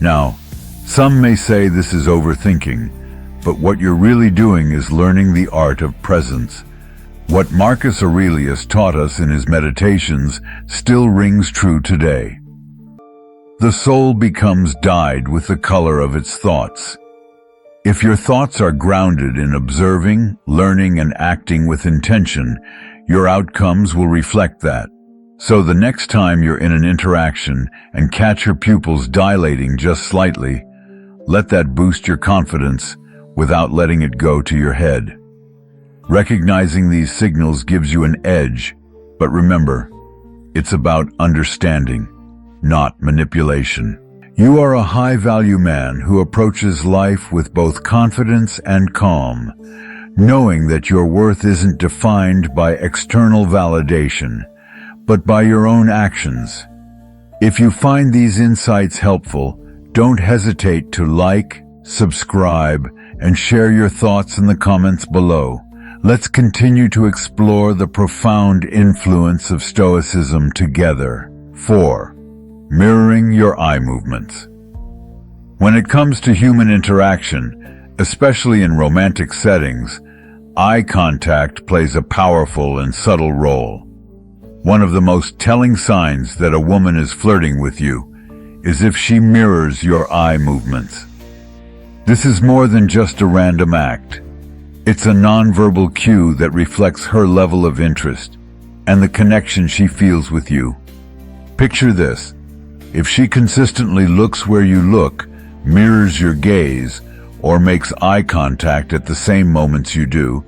Now, some may say this is overthinking, but what you're really doing is learning the art of presence. What Marcus Aurelius taught us in his meditations still rings true today. The soul becomes dyed with the color of its thoughts. If your thoughts are grounded in observing, learning, and acting with intention, your outcomes will reflect that. So the next time you're in an interaction and catch your pupils dilating just slightly, let that boost your confidence without letting it go to your head. Recognizing these signals gives you an edge, but remember, it's about understanding, not manipulation. You are a high-value man who approaches life with both confidence and calm, knowing that your worth isn't defined by external validation, but by your own actions. If you find these insights helpful, don't hesitate to like, subscribe, and share your thoughts in the comments below. Let's continue to explore the profound influence of Stoicism together. 4. Mirroring your eye movements. When it comes to human interaction, especially in romantic settings, eye contact plays a powerful and subtle role. One of the most telling signs that a woman is flirting with you is if she mirrors your eye movements. This is more than just a random act. It's a nonverbal cue that reflects her level of interest and the connection she feels with you. Picture this. If she consistently looks where you look, mirrors your gaze, or makes eye contact at the same moments you do,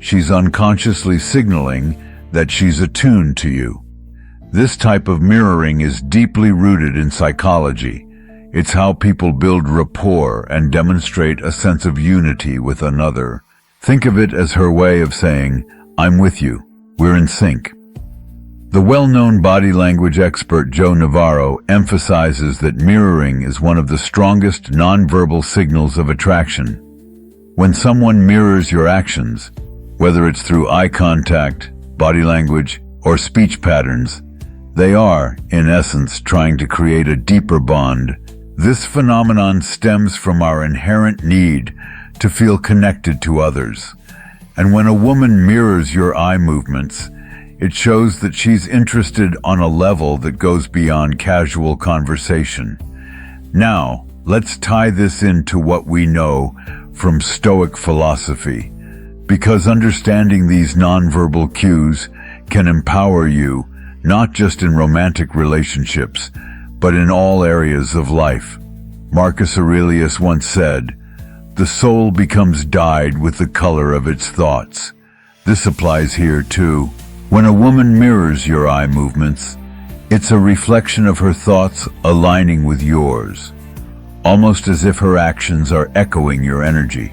she's unconsciously signaling that she's attuned to you. This type of mirroring is deeply rooted in psychology. It's how people build rapport and demonstrate a sense of unity with another. Think of it as her way of saying, "I'm with you, we're in sync." The well-known body language expert Joe Navarro emphasizes that mirroring is one of the strongest nonverbal signals of attraction. When someone mirrors your actions, whether it's through eye contact, body language, or speech patterns, they are, in essence, trying to create a deeper bond. This phenomenon stems from our inherent need to feel connected to others. And when a woman mirrors your eye movements, it shows that she's interested on a level that goes beyond casual conversation. Now, let's tie this into what we know from Stoic philosophy, because understanding these nonverbal cues can empower you, not just in romantic relationships, but in all areas of life. Marcus Aurelius once said, "The soul becomes dyed with the color of its thoughts." This applies here too. When a woman mirrors your eye movements, it's a reflection of her thoughts aligning with yours. almost as if her actions are echoing your energy.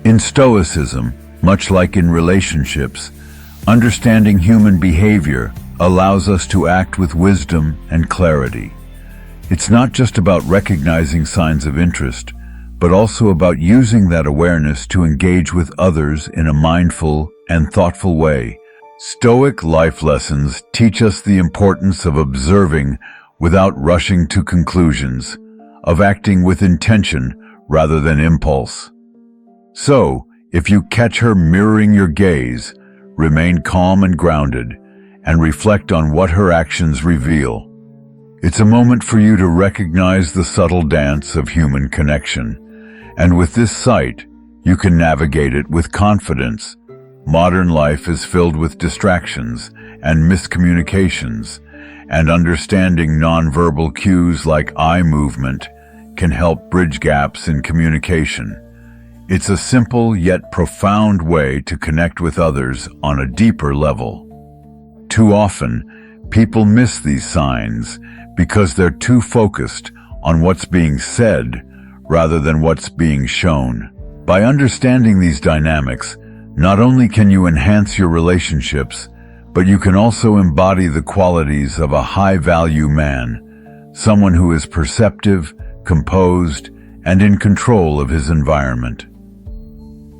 In Stoicism, much like in relationships, understanding human behavior allows us to act with wisdom and clarity. It's not just about recognizing signs of interest, but also about using that awareness to engage with others in a mindful and thoughtful way. Stoic life lessons teach us the importance of observing without rushing to conclusions, of acting with intention rather than impulse. So, if you catch her mirroring your gaze, remain calm and grounded, and reflect on what her actions reveal. It's a moment for you to recognize the subtle dance of human connection, and with this sight, you can navigate it with confidence. Modern life is filled with distractions and miscommunications, and understanding nonverbal cues like eye movement can help bridge gaps in communication. It's a simple yet profound way to connect with others on a deeper level. Too often, people miss these signs because they're too focused on what's being said rather than what's being shown. By understanding these dynamics, not only can you enhance your relationships, but you can also embody the qualities of a high-value man, someone who is perceptive, composed, and in control of his environment.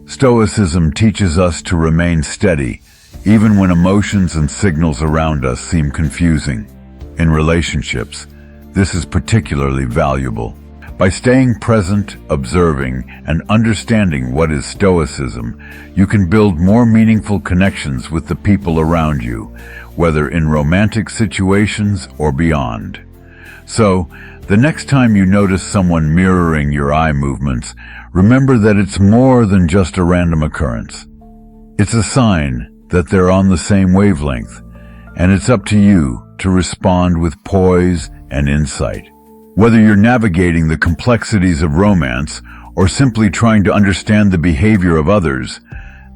Stoicism teaches us to remain steady, even when emotions and signals around us seem confusing. In relationships, this is particularly valuable. By staying present, observing, and understanding what is Stoicism, you can build more meaningful connections with the people around you, whether in romantic situations or beyond. So, the next time you notice someone mirroring your eye movements, remember that it's more than just a random occurrence. It's a sign that they're on the same wavelength, and it's up to you to respond with poise and insight. Whether you're navigating the complexities of romance or simply trying to understand the behavior of others,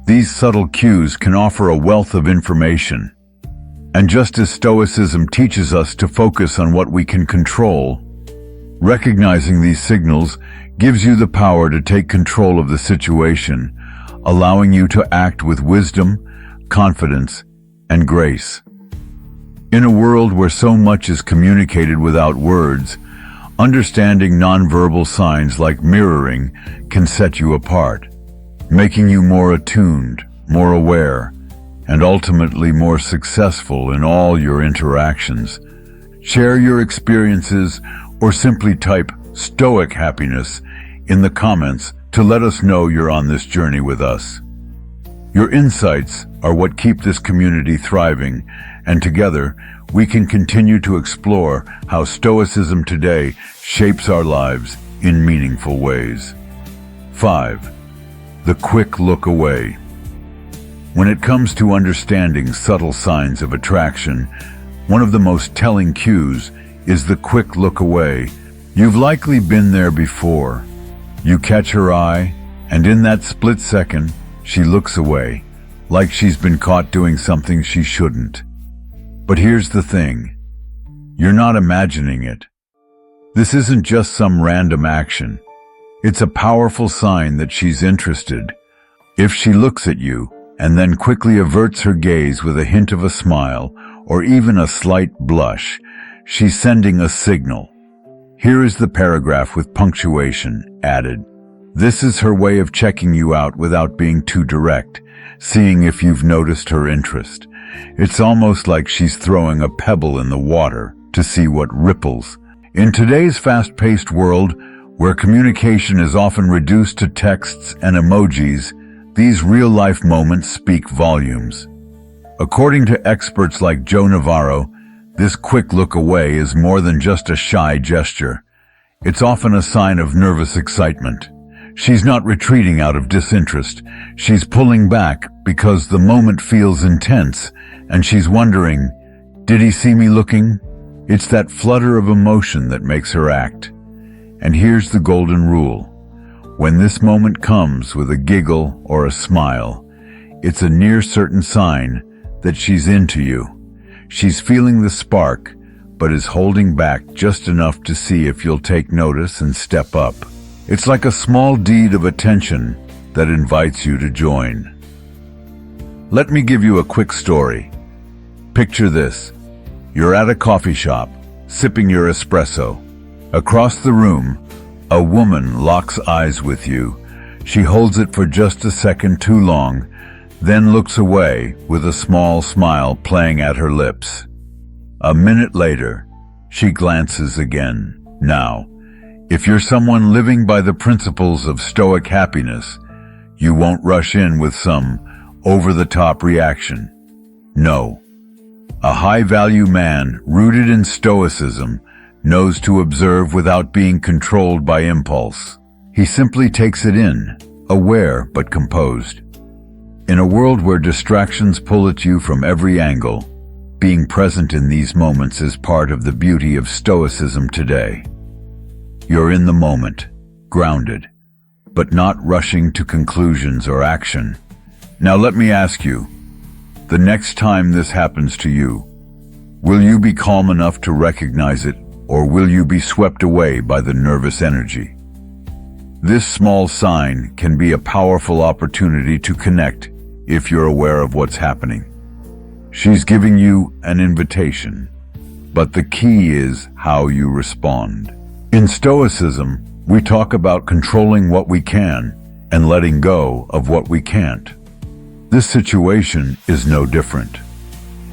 these subtle cues can offer a wealth of information. And just as Stoicism teaches us to focus on what we can control, recognizing these signals gives you the power to take control of the situation, allowing you to act with wisdom, confidence, and grace. In a world where so much is communicated without words, understanding nonverbal signs like mirroring can set you apart, making you more attuned, more aware, and ultimately more successful in all your interactions. Share your experiences or simply type Stoic happiness in the comments to let us know you're on this journey with us. Your insights are what keep this community thriving, and together we can continue to explore how Stoicism today shapes our lives in meaningful ways. 5. The quick look away. When it comes to understanding subtle signs of attraction, one of the most telling cues is the quick look away. You've likely been there before. You catch her eye, and in that split second, she looks away, like she's been caught doing something she shouldn't. But here's the thing. You're not imagining it. This isn't just some random action. It's a powerful sign that she's interested. If she looks at you and then quickly averts her gaze with a hint of a smile or even a slight blush, she's sending a signal. Here is the paragraph with punctuation added. This is her way of checking you out without being too direct, seeing if you've noticed her interest. It's almost like she's throwing a pebble in the water to see what ripples. In today's fast-paced world, where communication is often reduced to texts and emojis, these real-life moments speak volumes. According to experts like Joe Navarro, this quick look away is more than just a shy gesture. It's often a sign of nervous excitement. She's not retreating out of disinterest. She's pulling back because the moment feels intense, and she's wondering, did he see me looking? It's that flutter of emotion that makes her act. And here's the golden rule. When this moment comes with a giggle or a smile, it's a near certain sign that she's into you. She's feeling the spark, but is holding back just enough to see if you'll take notice and step up. It's like a small deed of attention that invites you to join. Let me give you a quick story. Picture this. You're at a coffee shop, sipping your espresso. Across the room, a woman locks eyes with you. She holds it for just a second too long, then looks away with a small smile playing at her lips. A minute later, she glances again. Now, if you're someone living by the principles of Stoic happiness, you won't rush in with some over-the-top reaction. No. A high-value man rooted in Stoicism knows to observe without being controlled by impulse. He simply takes it in, aware but composed. In a world where distractions pull at you from every angle, being present in these moments is part of the beauty of Stoicism today. You're in the moment, grounded, but not rushing to conclusions or action. Now let me ask you, the next time this happens to you, will you be calm enough to recognize it, or will you be swept away by the nervous energy? This small sign can be a powerful opportunity to connect if you're aware of what's happening. She's giving you an invitation, but the key is how you respond. In Stoicism, we talk about controlling what we can and letting go of what we can't. This situation is no different.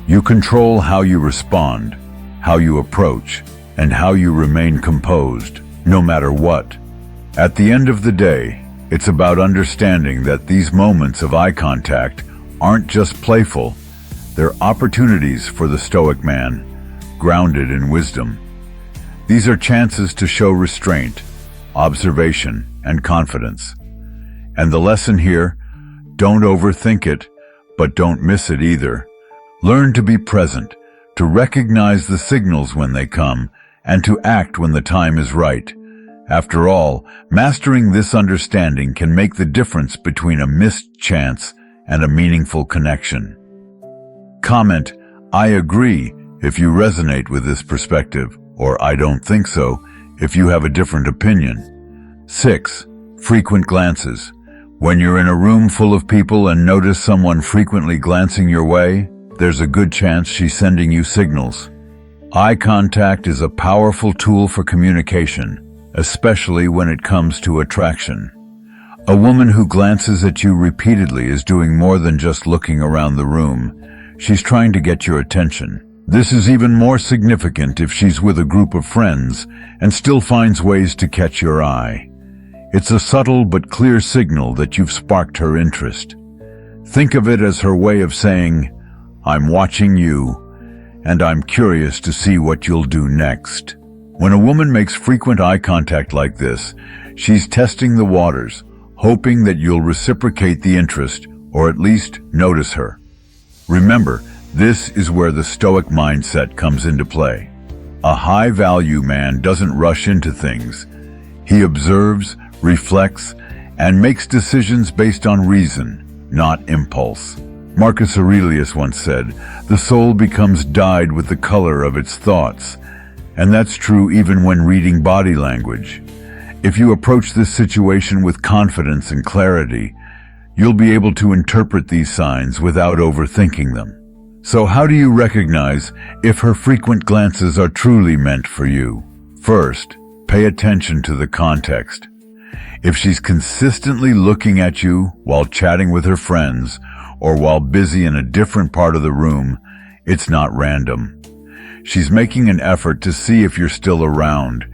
You control how you respond, how you approach, and how you remain composed, no matter what. At the end of the day, it's about understanding that these moments of eye contact aren't just playful, they're opportunities for the Stoic man, grounded in wisdom. These are chances to show restraint, observation, and confidence. And the lesson here, don't overthink it, but don't miss it either. Learn to be present, to recognize the signals when they come, and to act when the time is right. After all, mastering this understanding can make the difference between a missed chance and a meaningful connection. Comment, I agree, if you resonate with this perspective, or I don't think so, if you have a different opinion. 6. Frequent glances. When you're in a room full of people and notice someone frequently glancing your way, there's a good chance she's sending you signals. Eye contact is a powerful tool for communication, especially when it comes to attraction. A woman who glances at you repeatedly is doing more than just looking around the room. She's trying to get your attention. This is even more significant if she's with a group of friends and still finds ways to catch your eye. It's a subtle but clear signal that you've sparked her interest. Think of it as her way of saying, I'm watching you, and I'm curious to see what you'll do next. When a woman makes frequent eye contact like this, she's testing the waters, hoping that you'll reciprocate the interest or at least notice her. Remember, this is where the Stoic mindset comes into play. A high-value man doesn't rush into things. He observes, reflects, and makes decisions based on reason, not impulse. Marcus Aurelius once said, "The soul becomes dyed with the color of its thoughts," and that's true even when reading body language. If you approach this situation with confidence and clarity, you'll be able to interpret these signs without overthinking them. So how do you recognize if her frequent glances are truly meant for you? First, pay attention to the context. If she's consistently looking at you while chatting with her friends or while busy in a different part of the room, it's not random. She's making an effort to see if you're still around,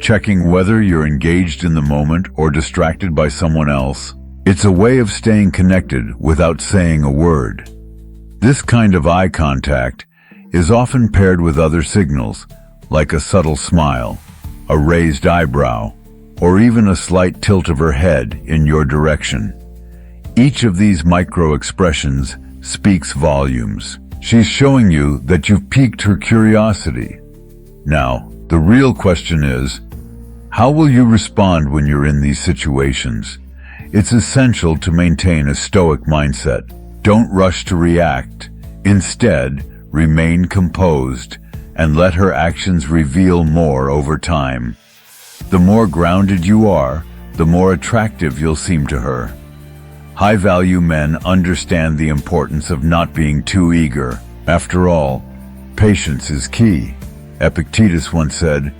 checking whether you're engaged in the moment or distracted by someone else. It's a way of staying connected without saying a word. This kind of eye contact is often paired with other signals, like a subtle smile, a raised eyebrow, or even a slight tilt of her head in your direction. Each of these micro-expressions speaks volumes. She's showing you that you've piqued her curiosity. Now, the real question is, how will you respond when you're in these situations? It's essential to maintain a Stoic mindset. Don't rush to react. Instead, remain composed and let her actions reveal more over time. The more grounded you are, the more attractive you'll seem to her. High-value men understand the importance of not being too eager. After all, patience is key. Epictetus once said,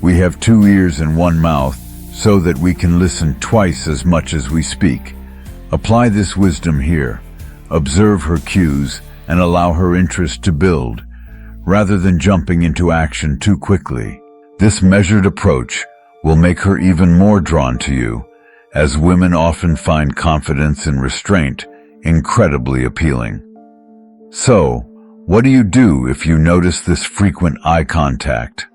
"We have 2 ears and 1 mouth, so that we can listen twice as much as we speak." Apply this wisdom here. Observe her cues and allow her interest to build, rather than jumping into action too quickly. This measured approach will make her even more drawn to you, as women often find confidence and restraint incredibly appealing. So, what do you do if you notice this frequent eye contact?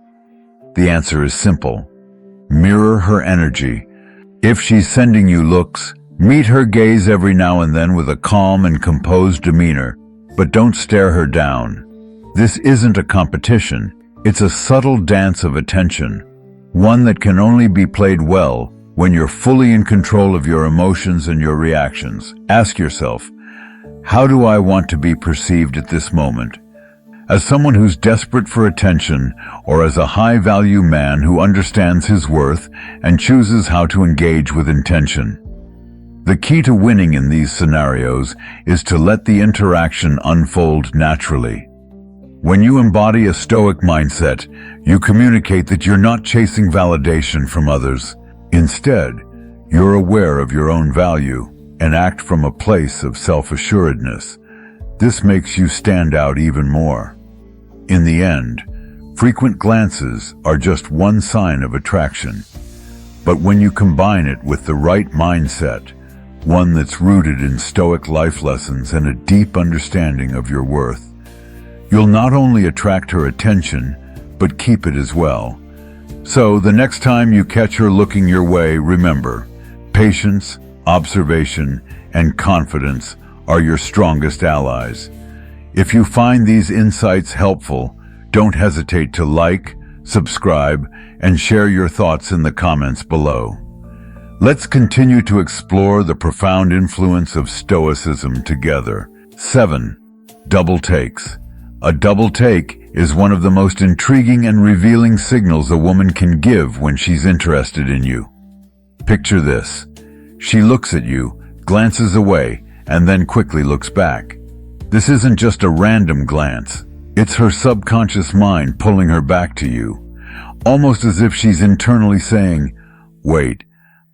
The answer is simple. Mirror her energy. If she's sending you looks, meet her gaze every now and then with a calm and composed demeanor, but don't stare her down. This isn't a competition, it's a subtle dance of attention, one that can only be played well when you're fully in control of your emotions and your reactions. Ask yourself, how do I want to be perceived at this moment? As someone who's desperate for attention, or as a high-value man who understands his worth and chooses how to engage with intention? The key to winning in these scenarios is to let the interaction unfold naturally. When you embody a Stoic mindset, you communicate that you're not chasing validation from others. Instead, you're aware of your own value and act from a place of self-assuredness. This makes you stand out even more. In the end, frequent glances are just one sign of attraction. But when you combine it with the right mindset, one that's rooted in Stoic life lessons and a deep understanding of your worth, you'll not only attract her attention, but keep it as well. So, the next time you catch her looking your way, remember, patience, observation, and confidence are your strongest allies. If you find these insights helpful, don't hesitate to like, subscribe, and share your thoughts in the comments below. Let's continue to explore the profound influence of Stoicism together. 7. Double takes. A double take is one of the most intriguing and revealing signals a woman can give when she's interested in you. Picture this. She looks at you, glances away, and then quickly looks back. This isn't just a random glance. It's her subconscious mind pulling her back to you, almost as if she's internally saying, "Wait,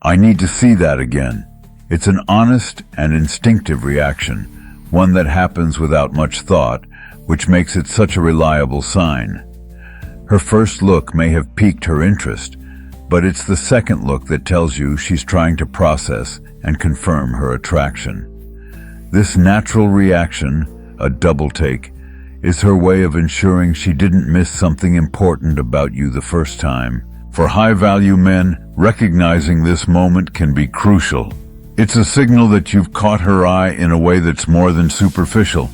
I need to see that again." It's an honest and instinctive reaction, one that happens without much thought, which makes it such a reliable sign. Her first look may have piqued her interest, but it's the second look that tells you she's trying to process and confirm her attraction. This natural reaction, a double take, is her way of ensuring she didn't miss something important about you the first time. For high-value men, recognizing this moment can be crucial. It's a signal that you've caught her eye in a way that's more than superficial.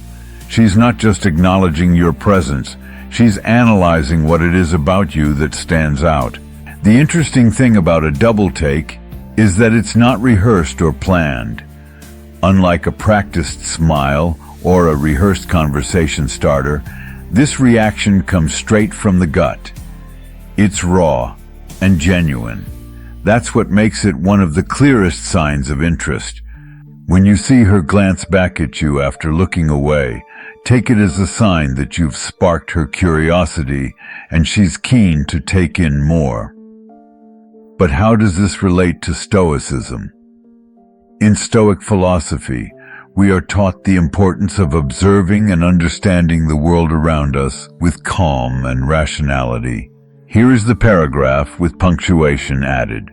She's not just acknowledging your presence, she's analyzing what it is about you that stands out. The interesting thing about a double take is that it's not rehearsed or planned. Unlike a practiced smile or a rehearsed conversation starter, this reaction comes straight from the gut. It's raw and genuine. That's what makes it one of the clearest signs of interest. When you see her glance back at you after looking away, take it as a sign that you've sparked her curiosity and she's keen to take in more. But how does this relate to Stoicism? In Stoic philosophy, we are taught the importance of observing and understanding the world around us with calm and rationality. Here is the paragraph with punctuation added.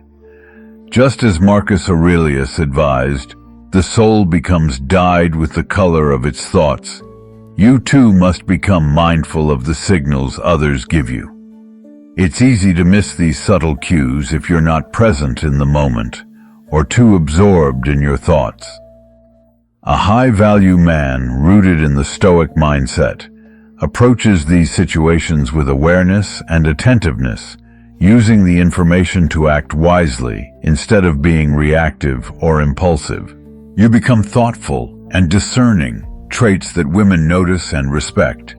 Just as Marcus Aurelius advised, the soul becomes dyed with the color of its thoughts. You too must become mindful of the signals others give you. It's easy to miss these subtle cues if you're not present in the moment, or too absorbed in your thoughts. A high-value man rooted in the Stoic mindset approaches these situations with awareness and attentiveness, using the information to act wisely instead of being reactive or impulsive. You become thoughtful and discerning, traits that women notice and respect.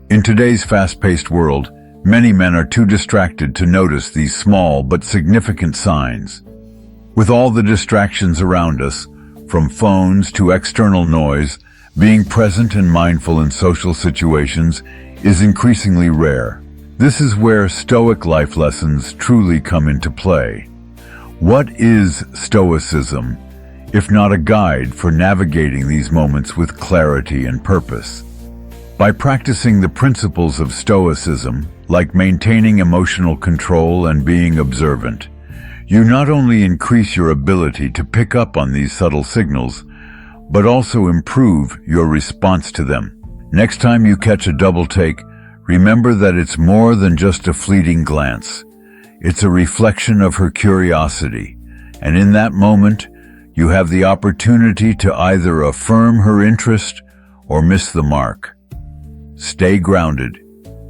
In today's fast-paced world, many men are too distracted to notice these small but significant signs. With all the distractions around us, from phones to external noise, being present and mindful in social situations is increasingly rare. This is where Stoic life lessons truly come into play. What is Stoicism, if not a guide for navigating these moments with clarity and purpose? By practicing the principles of Stoicism, like maintaining emotional control and being observant, you not only increase your ability to pick up on these subtle signals, but also improve your response to them. Next time you catch a double take, remember that it's more than just a fleeting glance. It's a reflection of her curiosity, and in that moment, you have the opportunity to either affirm her interest or miss the mark. Stay grounded,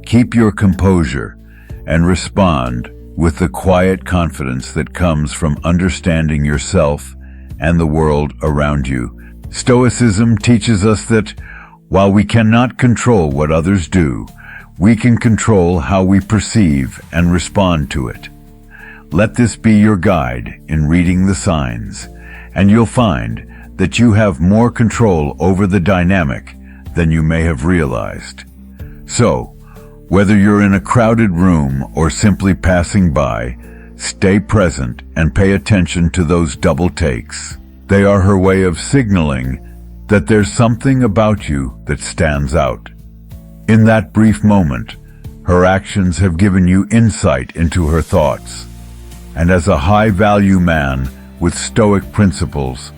keep your composure, and respond with the quiet confidence that comes from understanding yourself and the world around you. Stoicism teaches us that while we cannot control what others do, we can control how we perceive and respond to it. Let this be your guide in reading the signs, and you'll find that you have more control over the dynamic than you may have realized. So, whether you're in a crowded room or simply passing by, stay present and pay attention to those double takes. They are her way of signaling that there's something about you that stands out. In that brief moment, her actions have given you insight into her thoughts. And as a high-value man with Stoic principles,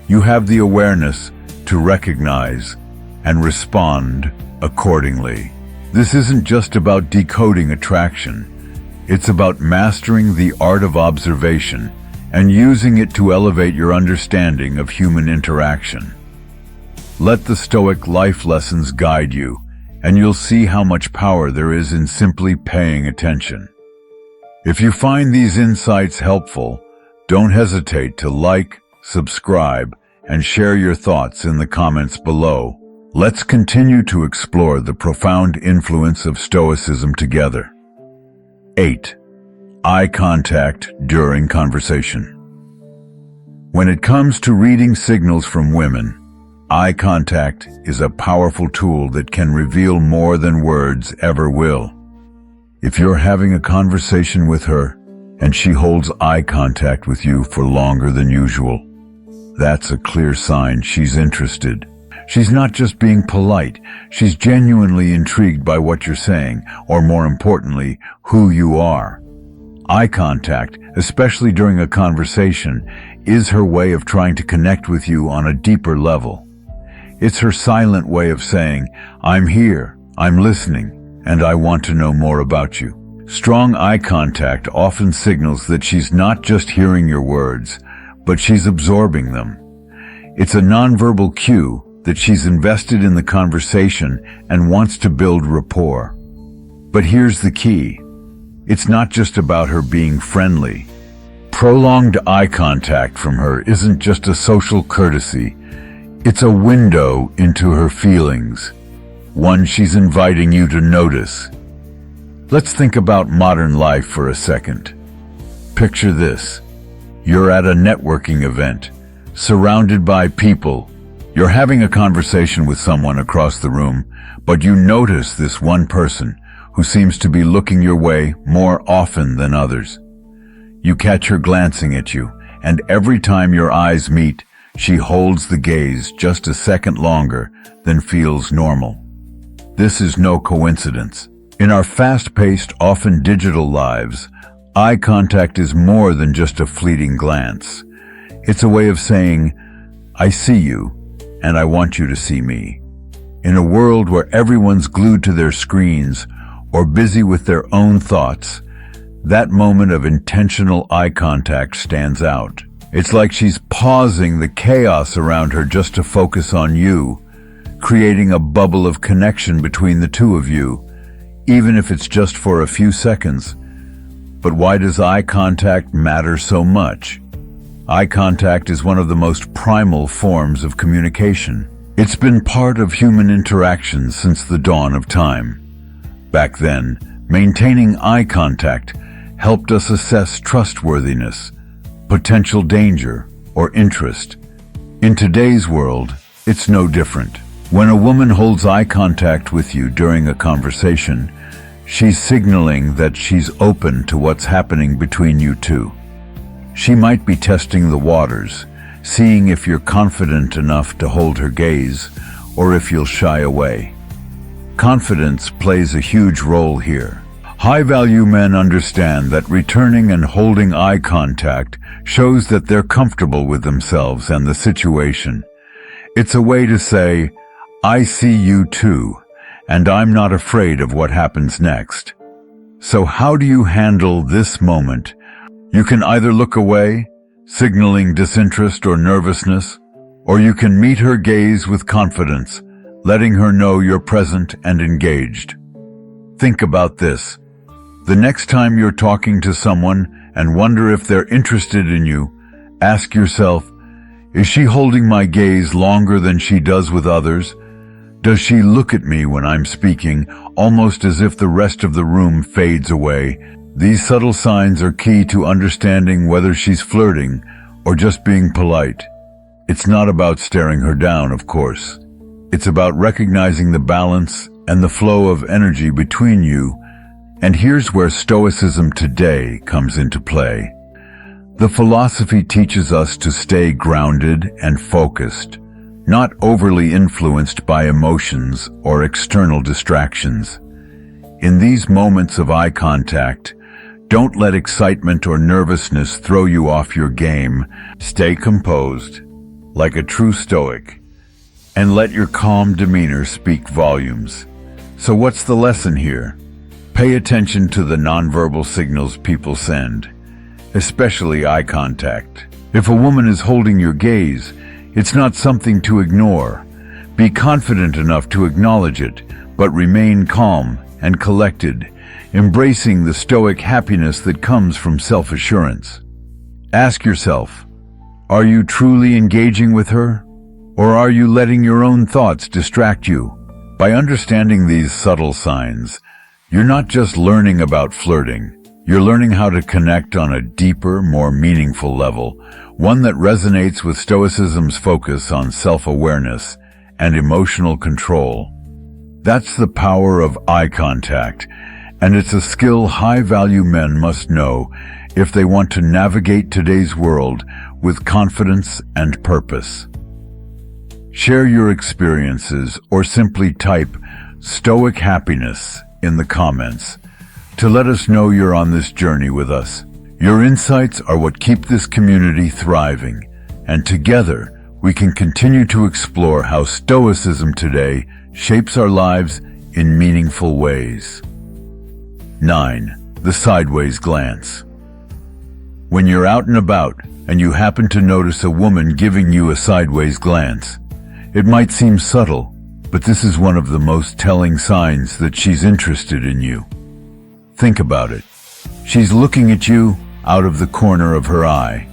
you have the awareness to recognize and respond accordingly. This isn't just about decoding attraction. It's about mastering the art of observation and using it to elevate your understanding of human interaction. Let the Stoic life lessons guide you, and you'll see how much power there is in simply paying attention. If you find these insights helpful, don't hesitate to like, subscribe, and share your thoughts in the comments below. Let's continue to explore the profound influence of Stoicism together. 8. Eye contact during conversation. When it comes to reading signals from women, eye contact is a powerful tool that can reveal more than words ever will. If you're having a conversation with her and she holds eye contact with you for longer than usual, that's a clear sign she's interested. She's not just being polite, she's genuinely intrigued by what you're saying, or more importantly, who you are. Eye contact, especially during a conversation, is her way of trying to connect with you on a deeper level. It's her silent way of saying, I'm here, I'm listening, and I want to know more about you. Strong eye contact often signals that she's not just hearing your words, but she's absorbing them. It's a nonverbal cue that she's invested in the conversation and wants to build rapport. But here's the key. It's not just about her being friendly. Prolonged eye contact from her isn't just a social courtesy. It's a window into her feelings, one she's inviting you to notice. Let's think about modern life for a second. Picture this. You're at a networking event, surrounded by people. You're having a conversation with someone across the room, but you notice this one person who seems to be looking your way more often than others. You catch her glancing at you, and every time your eyes meet, she holds the gaze just a second longer than feels normal. This is no coincidence. In our fast-paced, often digital lives, eye contact is more than just a fleeting glance. It's a way of saying, I see you, and I want you to see me. In a world where everyone's glued to their screens or busy with their own thoughts, that moment of intentional eye contact stands out. It's like she's pausing the chaos around her just to focus on you, creating a bubble of connection between the two of you, even if it's just for a few seconds. But why does eye contact matter so much? Eye contact is one of the most primal forms of communication. It's been part of human interactions since the dawn of time. Back then, maintaining eye contact helped us assess trustworthiness, potential danger, or interest. In today's world, it's no different. When a woman holds eye contact with you during a conversation, she's signaling that she's open to what's happening between you two. She might be testing the waters, seeing if you're confident enough to hold her gaze, or if you'll shy away. Confidence plays a huge role here. High-value men understand that returning and holding eye contact shows that they're comfortable with themselves and the situation. It's a way to say, "I see you too, and I'm not afraid of what happens next." So how do you handle this moment? You can either look away, signaling disinterest or nervousness, or you can meet her gaze with confidence, letting her know you're present and engaged. Think about this. The next time you're talking to someone and wonder if they're interested in you, ask yourself, is she holding my gaze longer than she does with others? Does she look at me when I'm speaking, almost as if the rest of the room fades away? These subtle signs are key to understanding whether she's flirting or just being polite. It's not about staring her down, of course. It's about recognizing the balance and the flow of energy between you. And here's where Stoicism today comes into play. The philosophy teaches us to stay grounded and focused, not overly influenced by emotions or external distractions. In these moments of eye contact, don't let excitement or nervousness throw you off your game. Stay composed, like a true Stoic, and let your calm demeanor speak volumes. So what's the lesson here? Pay attention to the nonverbal signals people send, especially eye contact. If a woman is holding your gaze, it's not something to ignore. Be confident enough to acknowledge it, but remain calm and collected, embracing the Stoic happiness that comes from self-assurance. Ask yourself, are you truly engaging with her? Or are you letting your own thoughts distract you? By understanding these subtle signs, you're not just learning about flirting, you're learning how to connect on a deeper, more meaningful level, one that resonates with Stoicism's focus on self-awareness and emotional control. That's the power of eye contact, and it's a skill high-value men must know if they want to navigate today's world with confidence and purpose. Share your experiences or simply type Stoic happiness in the comments to let us know you're on this journey with us. Your insights are what keep this community thriving, and together we can continue to explore how Stoicism today shapes our lives in meaningful ways. 9. The sideways glance. When you're out and about and you happen to notice a woman giving you a sideways glance, it might seem subtle, but this is one of the most telling signs that she's interested in you. Think about it. She's looking at you out of the corner of her eye,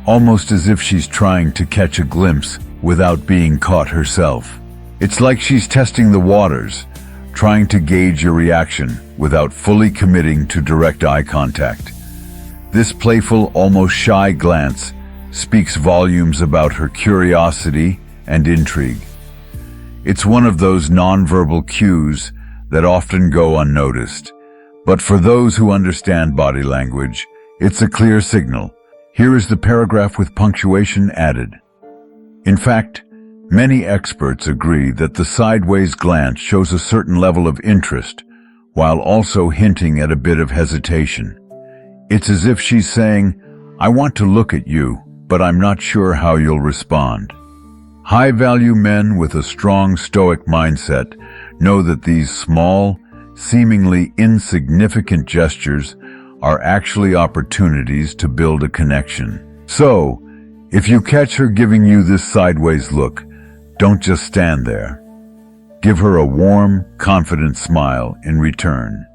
almost as if she's trying to catch a glimpse without being caught herself. It's like she's testing the waters, trying to gauge your reaction without fully committing to direct eye contact. This playful, almost shy glance speaks volumes about her curiosity and intrigue. It's one of those nonverbal cues that often go unnoticed. But for those who understand body language, it's a clear signal. Here is the paragraph with punctuation added. In fact, many experts agree that the sideways glance shows a certain level of interest, while also hinting at a bit of hesitation. It's as if she's saying, I want to look at you, but I'm not sure how you'll respond. High-value men with a strong Stoic mindset know that these small, seemingly insignificant gestures are actually opportunities to build a connection. So, if you catch her giving you this sideways look, don't just stand there. Give her a warm, confident smile in return.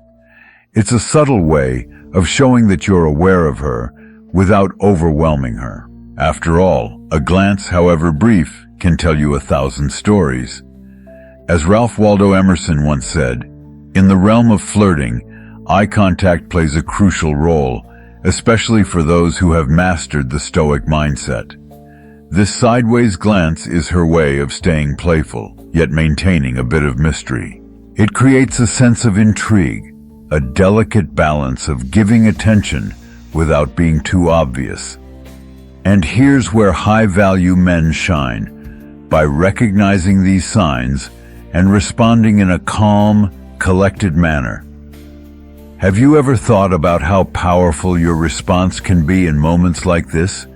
It's a subtle way of showing that you're aware of her without overwhelming her. After all, a glance, however brief, can tell you 1,000 stories. As Ralph Waldo Emerson once said, In the realm of flirting, eye contact plays a crucial role, especially for those who have mastered the Stoic mindset. This sideways glance is her way of staying playful, yet maintaining a bit of mystery. It creates a sense of intrigue, a delicate balance of giving attention without being too obvious. And here's where high-value men shine, by recognizing these signs and responding in a calm, collected manner. Have you ever thought about how powerful your response can be in moments like this?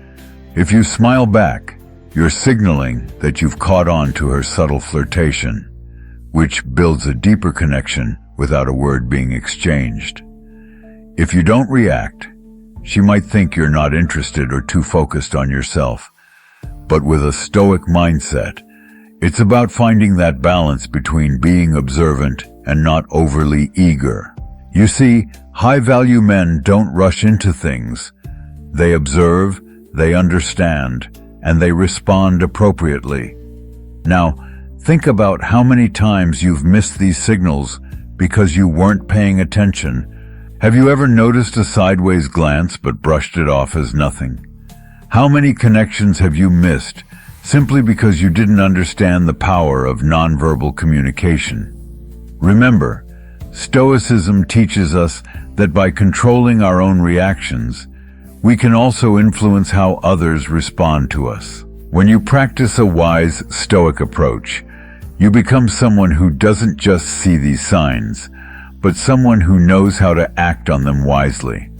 If you smile back, you're signaling that you've caught on to her subtle flirtation, which builds a deeper connection without a word being exchanged. If you don't react, she might think you're not interested or too focused on yourself. But with a Stoic mindset, it's about finding that balance between being observant and not overly eager. You see, high-value men don't rush into things. They observe, they understand, and they respond appropriately. Now, think about how many times you've missed these signals because you weren't paying attention. Have you ever noticed a sideways glance but brushed it off as nothing? How many connections have you missed simply because you didn't understand the power of nonverbal communication? Remember, Stoicism teaches us that by controlling our own reactions, we can also influence how others respond to us. When you practice a wise Stoic approach, you become someone who doesn't just see these signs, but someone who knows how to act on them wisely.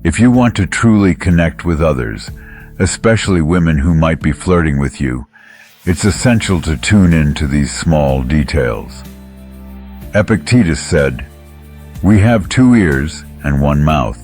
If you want to truly connect with others, especially women who might be flirting with you, it's essential to tune in to these small details. Epictetus said, "We have 2 ears and 1 mouth,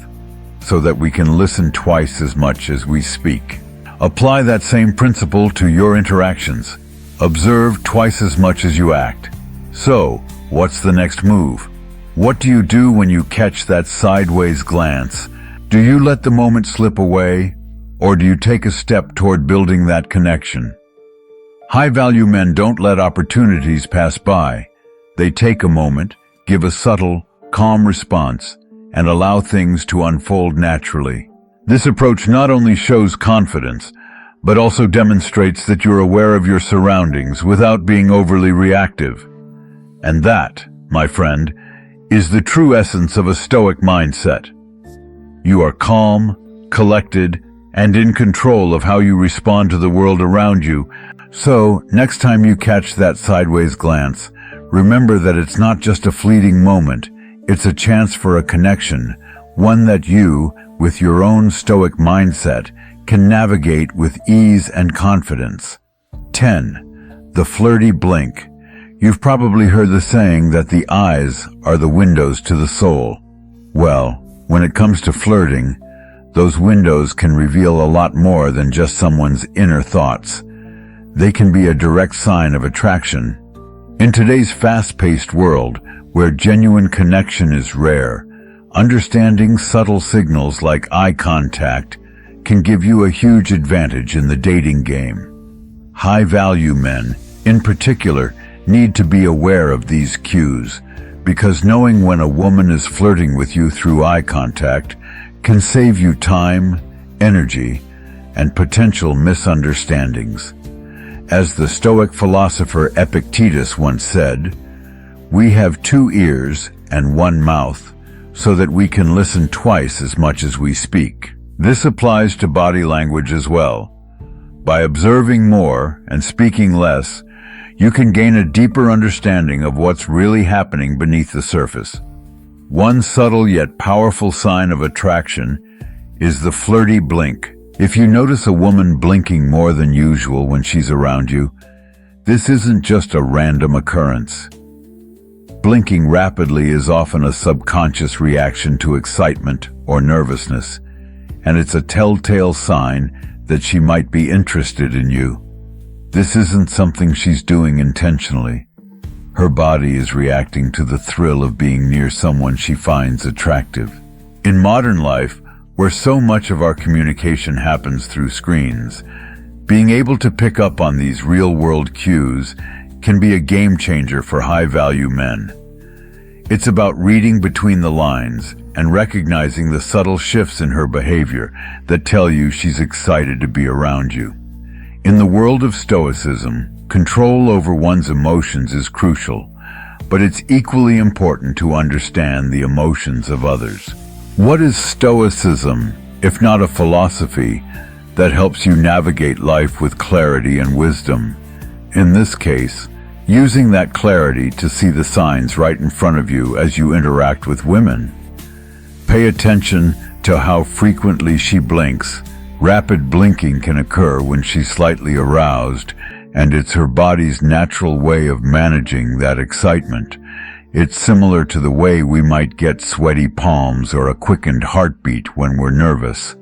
so that we can listen twice as much as we speak." Apply that same principle to your interactions. Observe twice as much as you act. So, what's the next move? What do you do when you catch that sideways glance? Do you let the moment slip away, or do you take a step toward building that connection? High-value men don't let opportunities pass by. They take a moment, give a subtle, calm response, and allow things to unfold naturally. This approach not only shows confidence, but also demonstrates that you're aware of your surroundings without being overly reactive. And that, my friend, is the true essence of a Stoic mindset. You are calm, collected, and in control of how you respond to the world around you. So, next time you catch that sideways glance, remember that it's not just a fleeting moment, it's a chance for a connection, one that you, with your own Stoic mindset, can navigate with ease and confidence. 10. The flirty blink. You've probably heard the saying that the eyes are the windows to the soul. Well, when it comes to flirting, those windows can reveal a lot more than just someone's inner thoughts. They can be a direct sign of attraction. In today's fast-paced world, where genuine connection is rare, understanding subtle signals like eye contact can give you a huge advantage in the dating game. High-value men, in particular, need to be aware of these cues, because knowing when a woman is flirting with you through eye contact can save you time, energy, and potential misunderstandings. As the Stoic philosopher Epictetus once said, "We have 2 ears and 1 mouth, so that we can listen twice as much as we speak." This applies to body language as well. By observing more and speaking less, you can gain a deeper understanding of what's really happening beneath the surface. One subtle yet powerful sign of attraction is the flirty blink. If you notice a woman blinking more than usual when she's around you, this isn't just a random occurrence. Blinking rapidly is often a subconscious reaction to excitement or nervousness, and it's a telltale sign that she might be interested in you. This isn't something she's doing intentionally. Her body is reacting to the thrill of being near someone she finds attractive. In modern life, where so much of our communication happens through screens, being able to pick up on these real-world cues can be a game changer for high-value men. It's about reading between the lines and recognizing the subtle shifts in her behavior that tell you she's excited to be around you. In the world of Stoicism, control over one's emotions is crucial, but it's equally important to understand the emotions of others. What is Stoicism, if not a philosophy that helps you navigate life with clarity and wisdom? In this case, using that clarity to see the signs right in front of you as you interact with women. Pay attention to how frequently she blinks. Rapid blinking can occur when she's slightly aroused, and it's her body's natural way of managing that excitement. It's similar to the way we might get sweaty palms or a quickened heartbeat when we're nervous.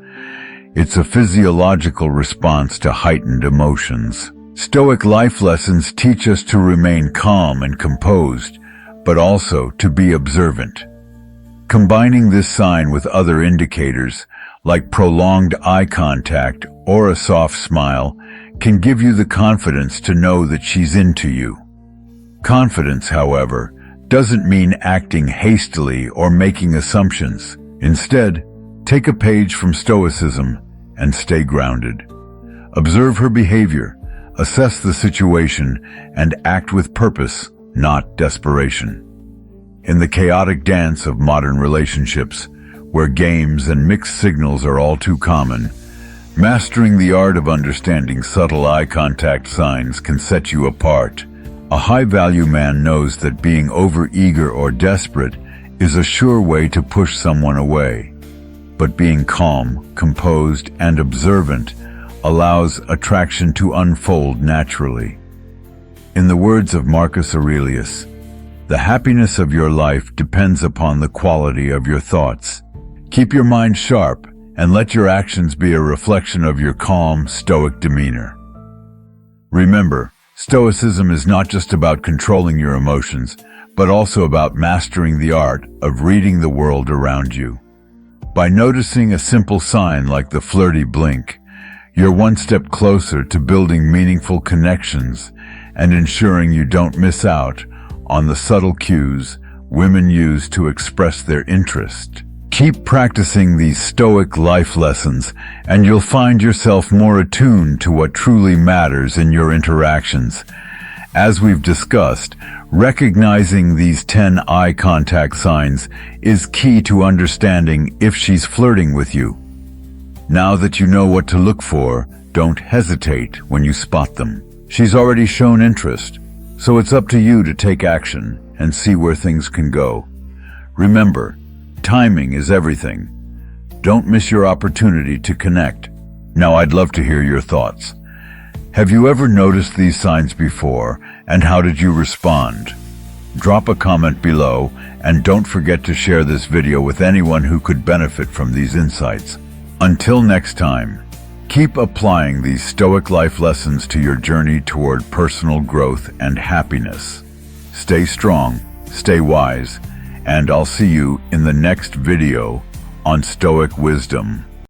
It's a physiological response to heightened emotions. Stoic life lessons teach us to remain calm and composed, but also to be observant. Combining this sign with other indicators, like prolonged eye contact or a soft smile, can give you the confidence to know that she's into you. Confidence, however, doesn't mean acting hastily or making assumptions. Instead, take a page from Stoicism and stay grounded. Observe her behavior, assess the situation, and act with purpose, not desperation. In the chaotic dance of modern relationships, where games and mixed signals are all too common, mastering the art of understanding subtle eye contact signs can set you apart. A high-value man knows that being over-eager or desperate is a sure way to push someone away. But being calm, composed, and observant allows attraction to unfold naturally. In the words of Marcus Aurelius, the happiness of your life depends upon the quality of your thoughts. Keep your mind sharp and let your actions be a reflection of your calm, stoic demeanor. Remember, Stoicism is not just about controlling your emotions, but also about mastering the art of reading the world around you. By noticing a simple sign like the flirty blink, you're one step closer to building meaningful connections and ensuring you don't miss out on the subtle cues women use to express their interest. Keep practicing these Stoic life lessons, and you'll find yourself more attuned to what truly matters in your interactions. As we've discussed, recognizing these 10 eye contact signs is key to understanding if she's flirting with you. Now that you know what to look for, don't hesitate when you spot them. She's already shown interest, so it's up to you to take action and see where things can go. Remember, timing is everything. Don't miss your opportunity to connect. Now I'd love to hear your thoughts. Have you ever noticed these signs before, and how did you respond? Drop a comment below, and don't forget to share this video with anyone who could benefit from these insights. Until next time, keep applying these Stoic life lessons to your journey toward personal growth and happiness. Stay strong, stay wise, and I'll see you in the next video on Stoic wisdom.